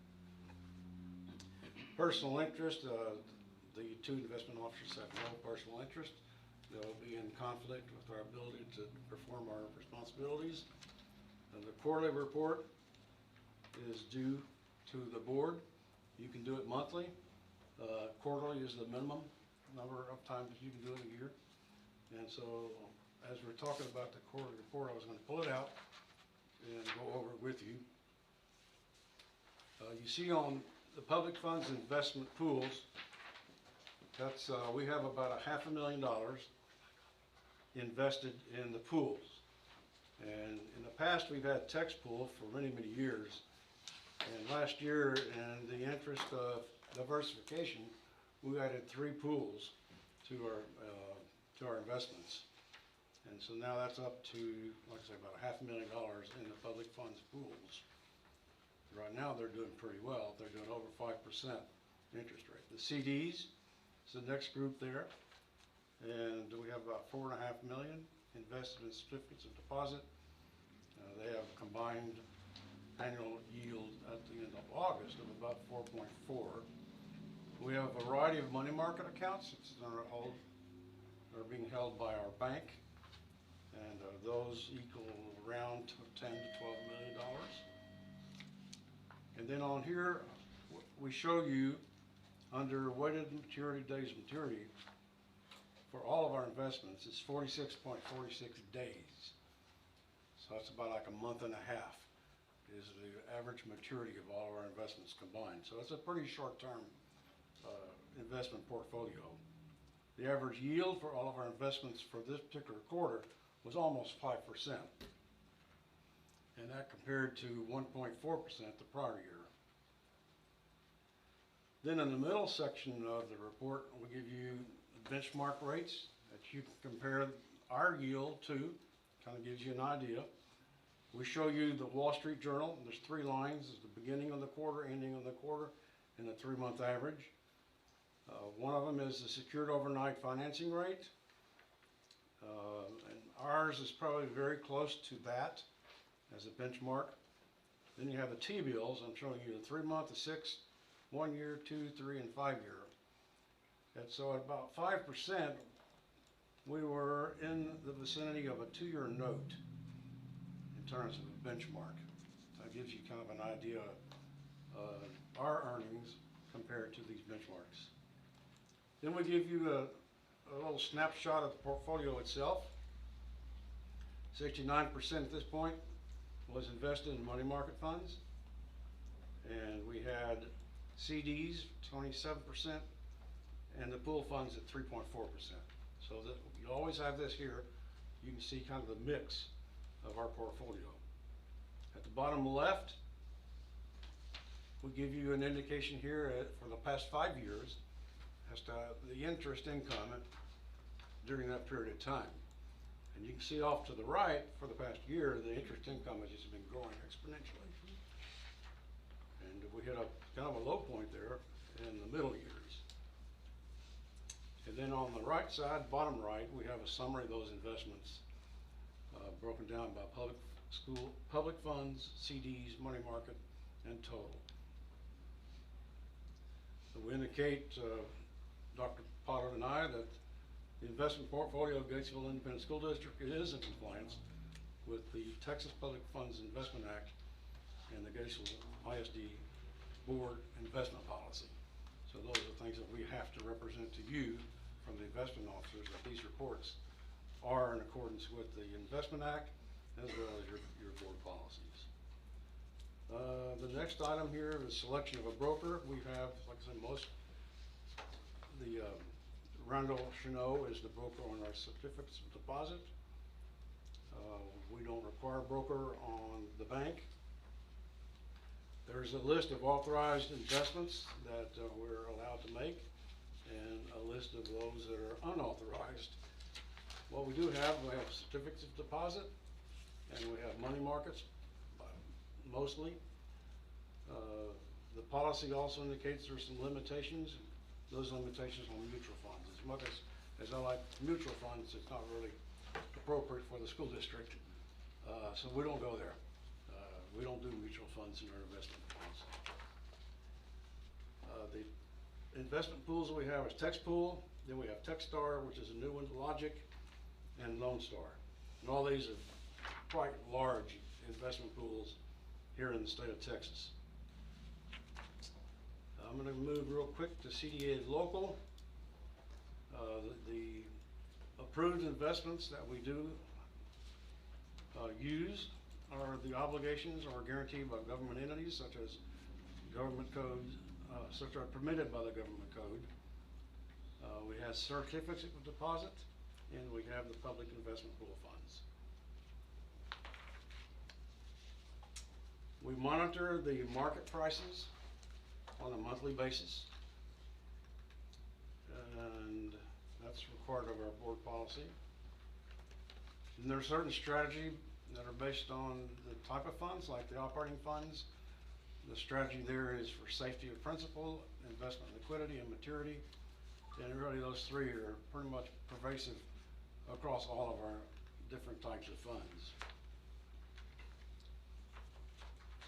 Personal interest, the 2 investment officers have no personal interest. They'll be in conflict with our ability to perform our responsibilities. And the quarterly report is due to the board. You can do it monthly. Quarterly is the minimum number of times you can do it a year. And so as we're talking about the quarterly report, I was gonna pull it out and go over it with you. You see on the public funds investment pools, that's, we have about $500,000 invested in the pools. And in the past, we've had text pool for many, many years. And last year, in the interest of diversification, we added 3 pools to our investments. And so now that's up to, like I say, about $500,000 in the public funds pools. Right now, they're doing pretty well. They're doing over 5% interest rate. The CDs is the next group there. And we have about $4.5 million invested in certificates of deposit. They have a combined annual yield at the end of August of about 4.4. We have a variety of money market accounts that are being held by our bank. And those equal around $10 to $12 million. And then on here, we show you under weighted maturity days maturity for all of our investments, it's 46.46 days. So that's about like a month and a half is the average maturity of all of our investments combined. So it's a pretty short-term investment portfolio. The average yield for all of our investments for this particular quarter was almost 5%. And that compared to 1.4% the prior year. Then in the middle section of the report, we give you benchmark rates that you can compare our yield to, kind of gives you an idea. We show you the Wall Street Journal. There's 3 lines, there's the beginning of the quarter, ending of the quarter, and the 3-month average. One of them is the secured overnight financing rate. And ours is probably very close to that as a benchmark. Then you have the T-bills. I'm showing you the 3-month, the 6, 1 year, 2, 3, and 5 year. And so at about 5%, we were in the vicinity of a 2-year note in terms of a benchmark. That gives you kind of an idea of our earnings compared to these benchmarks. Then we give you a little snapshot of the portfolio itself. 69% at this point was invested in money market funds. And we had CDs, 27%, and the pool funds at 3.4%. So that you always have this here. You can see kind of the mix of our portfolio. At the bottom left, we give you an indication here for the past 5 years as to the interest income during that period of time. And you can see off to the right, for the past year, the interest income has just been growing exponentially. And we hit a kind of a low point there in the middle years. And then on the right side, bottom right, we have a summary of those investments broken down by public funds, CDs, money market, and total. So we indicate, Dr. Potter and I, that the investment portfolio of Gatesville Independent School District is in compliance with the Texas Public Funds Investment Act and the Gatesville ISD Board Investment Policy. So those are the things that we have to represent to you from the investment officers, that these reports are in accordance with the Investment Act as well as your board policies. The next item here is selection of a broker. We have, like I said, Randall Cheneau is the broker on our certificates of deposit. We don't require a broker on the bank. There's a list of authorized investments that we're allowed to make, and a list of those that are unauthorized. What we do have, we have certificates of deposit, and we have money markets, mostly. The policy also indicates there's some limitations. Those limitations on mutual funds. As much as I like mutual funds, it's not really appropriate for the school district. So we don't go there. We don't do mutual funds in our investment funds. The investment pools that we have is Text Pool, then we have Techstar, which is a new one, Logic, and Lone Star. And all these are quite large investment pools here in the state of Texas. I'm going to move real quick to CDA Local. The approved investments that we do use are the obligations or guaranteed by government entities such as government codes, such are permitted by the government code. We have certificates of deposit, and we have the public investment pool funds. We monitor the market prices on a monthly basis, and that's required of our board policy. And there are certain strategies that are based on the type of funds, like the operating funds. The strategy there is for safety of principal, investment liquidity, and maturity. And really those three are pretty much pervasive across all of our different types of funds.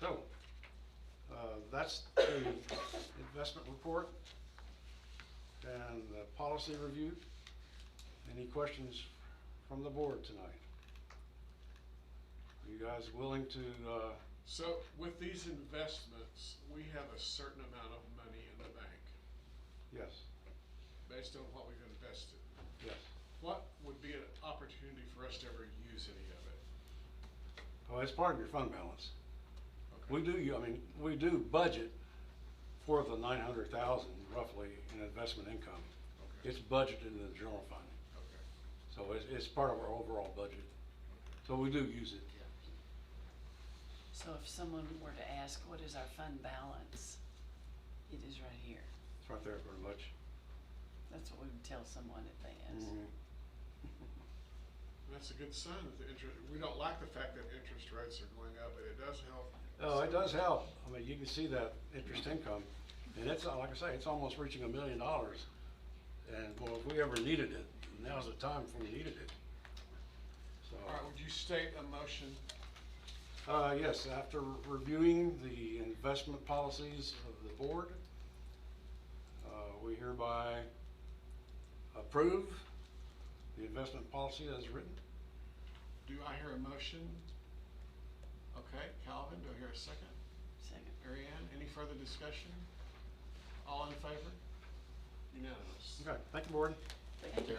So, that's the investment report and the policy review. Any questions from the board tonight? Are you guys willing to, So with these investments, we have a certain amount of money in the bank yes, based on what we've invested. yes. What would be an opportunity for us to ever use any of it? Oh, it's part of your fund balance. Okay. We do budget for the 900,000 roughly in investment income. Okay. It's budgeted in the general fund. Okay. So it's part of our overall budget. So we do use it. So if someone were to ask, what is our fund balance? It is right here. It's right there pretty much. That's what we would tell someone if they asked. Mhm. That's a good sign that the interest, we don't like the fact that interest rates are going up, but it does help. Oh, it does help. I mean, you can see that interest income, and it's, like I say, it's almost reaching $1 million. And well, if we ever needed it, now's the time if we needed it. So. All right, would you state a motion? Yes, after reviewing the investment policies of the board, we hereby approve the investment policy as written. Do I hear a motion? Okay, Calvin, do I hear a second? Second. Mary Ann, any further discussion? All in favor? Unanimous. Okay, thank you, board. Thank you.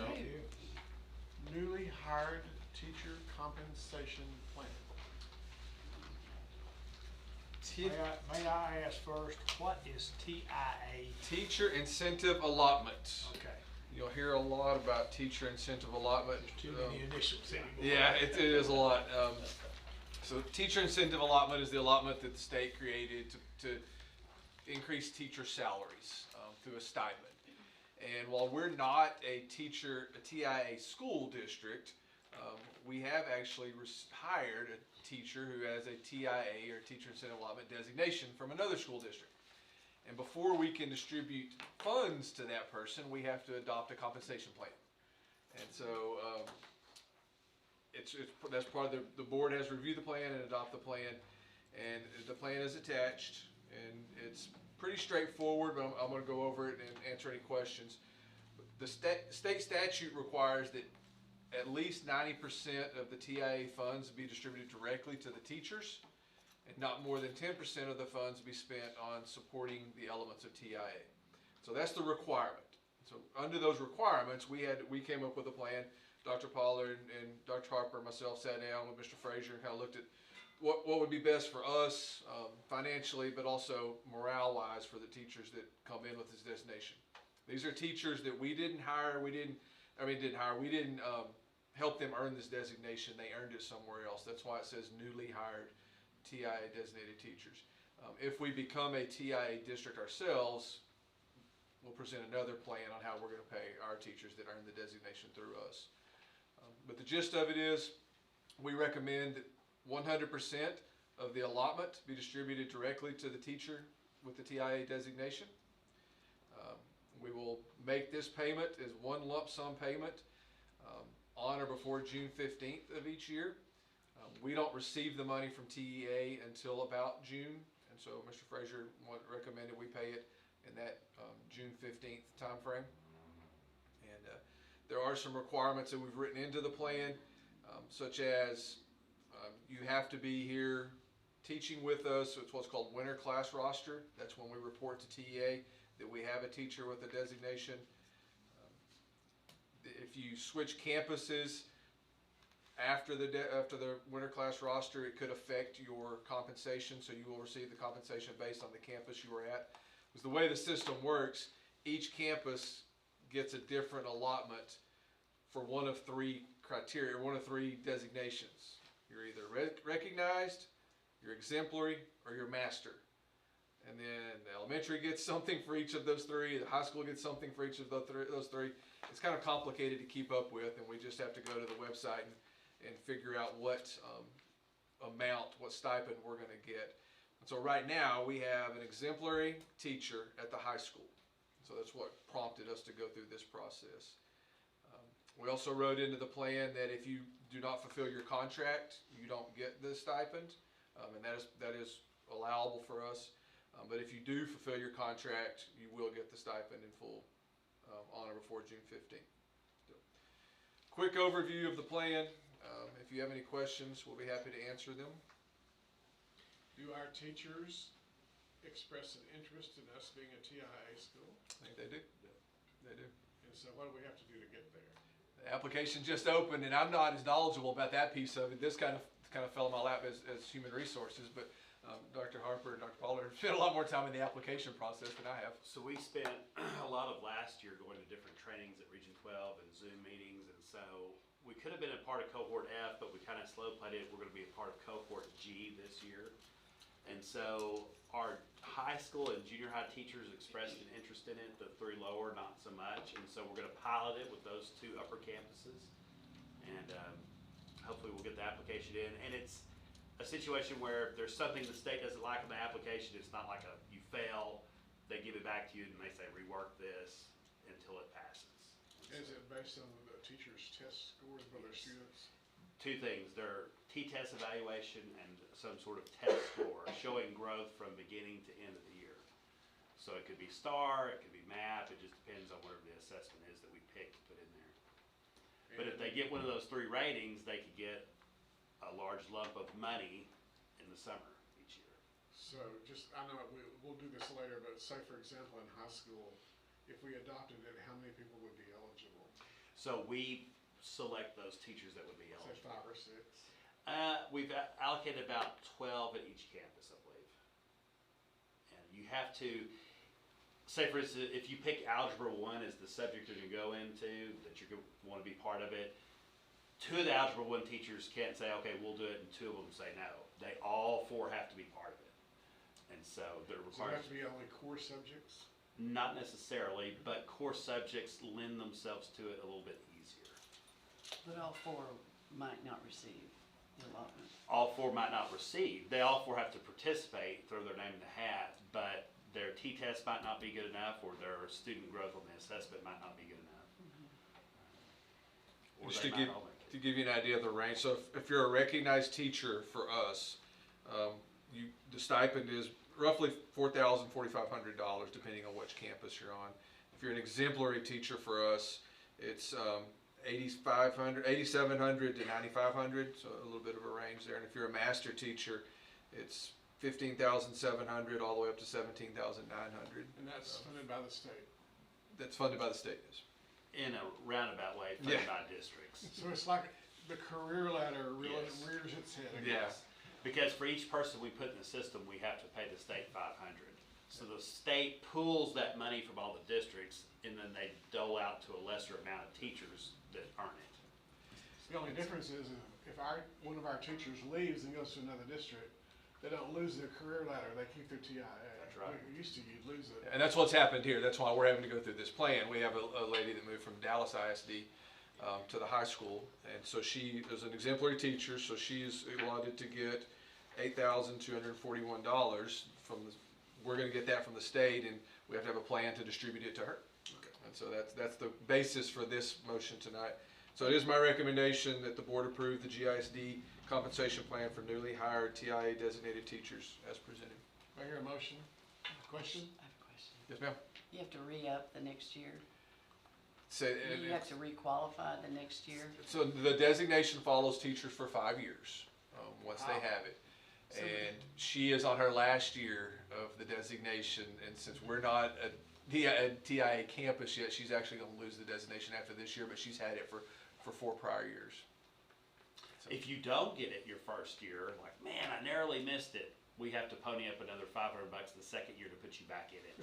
Newly hired teacher compensation plan. May I ask first, what is TIA? Teacher incentive allotment. Okay, You'll hear a lot about teacher incentive allotment. too many initials anymore. Yeah, it is a lot. So teacher incentive allotment is the allotment that the state created to increase teacher salaries through a stipend. And while we're not a TIA school district, we have actually hired a teacher who has a TIA or teacher incentive allotment designation from another school district. And before we can distribute funds to that person, we have to adopt a compensation plan. And so that's part of the board has reviewed the plan and adopt the plan. And the plan is attached, and it's pretty straightforward, but I'm going to go over it and answer any questions. The state statute requires that at least 90% of the TIA funds be distributed directly to the teachers, and not more than 10% of the funds be spent on supporting the elements of TIA. So that's the requirement. So under those requirements, we came up with a plan. Dr. Pollard and Dr. Harper and myself sat down with Mr. Frazier and kind of looked at what would be best for us financially, but also morale-wise for the teachers that come in with this designation. These are teachers that we didn't hire. We didn't help them earn this designation. They earned it somewhere else. That's why it says newly hired TIA designated teachers. If we become a TIA district ourselves, we'll present another plan on how we're going to pay our teachers that earn the designation through us. But the gist of it is, we recommend that 100% of the allotment be distributed directly to the teacher with the TIA designation. We will make this payment as one lump sum payment on or before June 15th of each year. We don't receive the money from TEA until about June, and so Mr. Frazier recommended we pay it in that June 15th time frame. And there are some requirements that we've written into the plan, such as you have to be here teaching with us. So it's what's called winter class roster. That's when we report to TEA that we have a teacher with a designation. If you switch campuses after the winter class roster, it could affect your compensation, so you will receive the compensation based on the campus you were at. Because the way the system works, each campus gets a different allotment for one of three criteria, one of three designations. You're either recognized, you're exemplary, or you're master. And then the elementary gets something for each of those three, the high school gets something for each of those three. It's kind of complicated to keep up with, and we just have to go to the website and figure out what amount, what stipend we're going to get. And so right now, we have an exemplary teacher at the high school. So that's what prompted us to go through this process. We also wrote into the plan that if you do not fulfill your contract, you don't get the stipend, and that is allowable for us. But if you do fulfill your contract, you will get the stipend in full on or before June 15th. So, quick overview of the plan. If you have any questions, we'll be happy to answer them. Do our teachers express an interest in us being a TIA school? I think they do. They do. And so what do we have to do to get there? The application just opened, and I'm not as knowledgeable about that piece of it. This kind of fell in my lap as human resources, but Dr. Harper and Dr. Pollard spent a lot more time in the application process than I have. So we spent a lot of last year going to different trainings at Region 12 and Zoom meetings, and so we could have been a part of Cohort F, but we kind of slow played it. We're going to be a part of Cohort G this year. And so our high school and junior high teachers expressed an interest in it, the three lower not so much. And so we're going to pilot it with those two upper campuses. And hopefully we'll get the application in. And it's a situation where if there's something the state doesn't like in the application, it's not like you fail, they give it back to you and they say rework this until it passes. Is it based on the teachers' test scores by their students? Two things, their T-test evaluation and some sort of test score showing growth from beginning to end of the year. So it could be STAR, it could be MAP, it just depends on whatever the assessment is that we pick to put in there. But if they get one of those three ratings, they could get a large lump of money in the summer each year. So just, I know we'll do this later, but say for example in high school, if we adopted it, how many people would be eligible? So we select those teachers that would be Say eligible. 5 or 6? We've allocated about 12 at each campus, I believe. And you have to, say for instance, if you pick Algebra 1 as the subject you're going to go into, that you're going to want to be part of it, 2 of the Algebra 1 teachers can't say, okay, we'll do it, and 2 of them say no. They all 4 have to be part of it. And so they're So it required. have to be only core subjects? Not necessarily, but core subjects lend themselves to it a little bit easier. But all 4 might not receive the allotment. All 4 might not receive. They all 4 have to participate, throw their name in the hat, but their T-test might not be good enough, or their student growth on the assessment might not be good enough. Or Just they to might give, all make it. to give you an idea of the range, so if you're a recognized teacher for us, the stipend is roughly $4,000, $4,500, depending on which campus you're on. If you're an exemplary teacher for us, it's $8,700 to $9,500, so a little bit of a range there. And if you're a master teacher, it's $15,700 all the way up to $17,900. And that's funded by the state? That's funded by the state, yes. In a roundabout way, funded Yeah. by districts. So it's like the career ladder really Yes. rears its head. Yeah. Because for each person we put in the system, we have to pay the state $500. So the state pools that money from all the districts, and then they dole out to a lesser amount of teachers that earn it. The only difference is if one of our teachers leaves and goes to another district, they don't lose their career ladder, they keep their TIA. That's right. When it used to, you'd lose it. And that's what's happened here. That's why we're having to go through this plan. We have a lady that moved from Dallas ISD to the high school, and so she is an exemplary teacher, so she is allotted to get $8,241 from the, we're gonna get that from the state, and we have to have a plan to distribute it to her. And so that's the basis for this motion tonight. So it is my recommendation that the board approve the GISD compensation plan for newly hired TIA designated teachers as presented. Do I hear a motion? Question? I have a question. Yes, ma'am? You have to re-up the next year? Say, You have to re-qualify the next year? so the designation follows teachers for 5 years, once they have it. And she is on her last year of the designation, and since we're not TIA campus yet. She's actually gonna lose the designation after this year, but she's had it for 4 prior years. So- If you don't get it your first year, like, man, I narrowly missed it, we have to pony up another $500 the second year to put you back in it.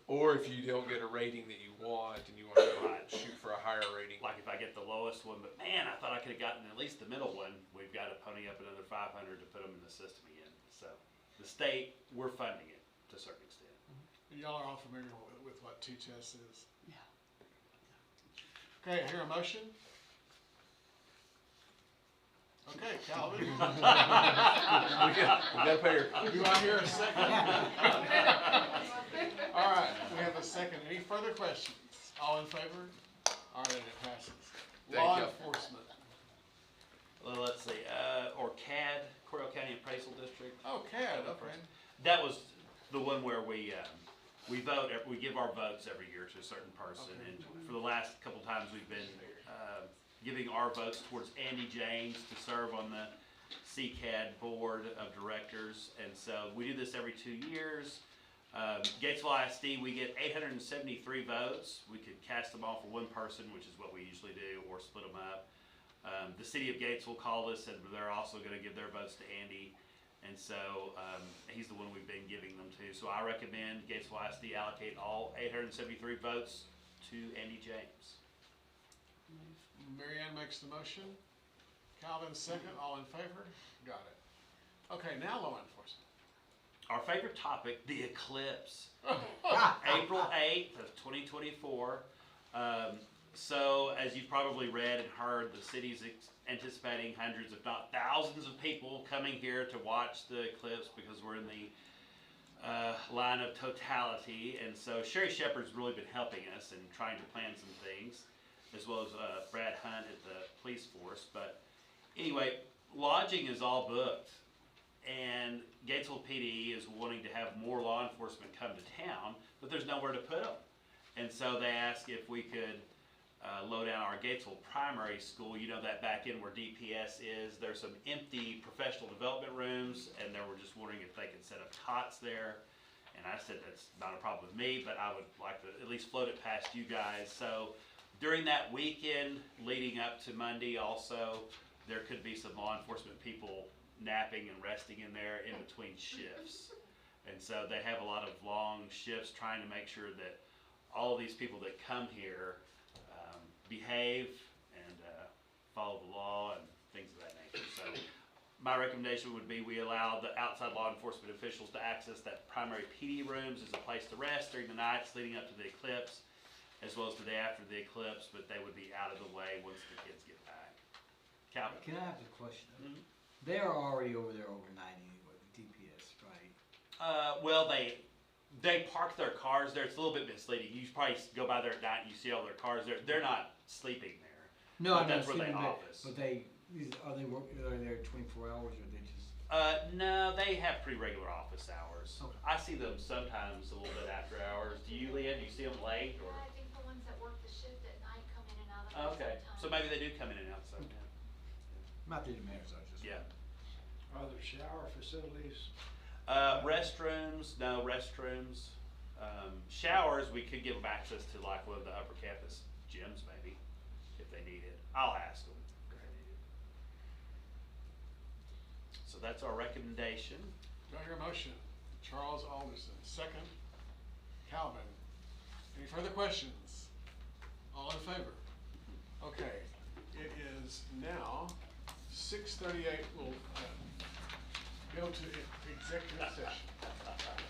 Or if you don't get a rating that you want and you want to shoot for a higher rating. Like if I get the lowest one, but man, I thought I could have gotten at least the middle one, we've got to pony up another 500 to put them in the system again. So the state, we're funding it to a certain extent. Y'all are all familiar with what T-test is. Yeah. Okay, I hear a motion. Okay, Calvin. We gotta pay her. Do I hear a second? All right, we have a second. Any further questions? All in favor? All right, it passes. Thank Law you. enforcement. Well, let's see, or CAD, Cordell County Appraisal District. Oh, CAD, okay. That was the one where we vote, we give our votes every year to a certain person. Okay. And for the last couple times, we've been giving our votes towards Andy James to serve on the CCAD Board of Directors. And so we do this every 2 years. Gatesville ISD, we get 873 votes. We could cast them all for one person, which is what we usually do, or split them up. The city of Gatesville called us and they're also going to give their votes to Andy. And so he's the one we've been giving them to. So I recommend Gatesville ISD allocate all 873 votes to Andy James. Mary Ann makes the motion. Calvin second. All in favor? Got it. Okay, now law enforcement. Our favorite topic, the eclipse. April 8th of 2024. So as you've probably read and heard, the city's anticipating hundreds, if not thousands of people coming here to watch the eclipse because we're in the line of totality. And so Sherry Shepard's really been helping us and trying to plan some things, as well as Brad Hunt at the police force. But anyway, lodging is all booked. And Gatesville PD is wanting to have more law enforcement come to town, but there's nowhere to put them. And so they asked if we could low down our Gatesville primary school. You know that back in where DPS is, there's some empty professional development rooms, and they were just wondering if they could set up cots there. And I said that's not a problem with me, but I would like to at least float it past you guys. So during that weekend leading up to Monday also, there could be some law enforcement people napping and resting in there in between shifts. And so they have a lot of long shifts trying to make sure that all of these people that come here behave and follow the law and things of that nature. So my recommendation would be we allow the outside law enforcement officials to access that primary PD rooms as a place to rest during the nights leading up to the eclipse, as well as the day after the eclipse, but they would be out of the way once the kids get back. Calvin? Can I ask a question? Mhm. They are already over there overnight anyway, with DPS, right? Well, they park their cars there. It's a little bit misleading. You probably go by there at night and you see all their cars there. They're not sleeping there. No, But I'm that's not where they saying that, office. but are they there 24 hours or they just? No, they have pretty regular office hours. Okay. I see them sometimes a little bit after hours. Do you, Leah? Do you see them late? Or? I think the ones that work the shift at night come in and out of Okay, so maybe they do come in and out sometimes. Not that it matters, I just. Yeah. Are there shower facilities? Restrooms, no restrooms. Showers, we could give them access to like one of the upper campus gyms maybe, if they need it. I'll ask them. So that's our recommendation. Do I hear a motion? Charles Alderson, second. Calvin. Any further questions? All in favor? Okay, it is now 6:38. We'll go to executive session.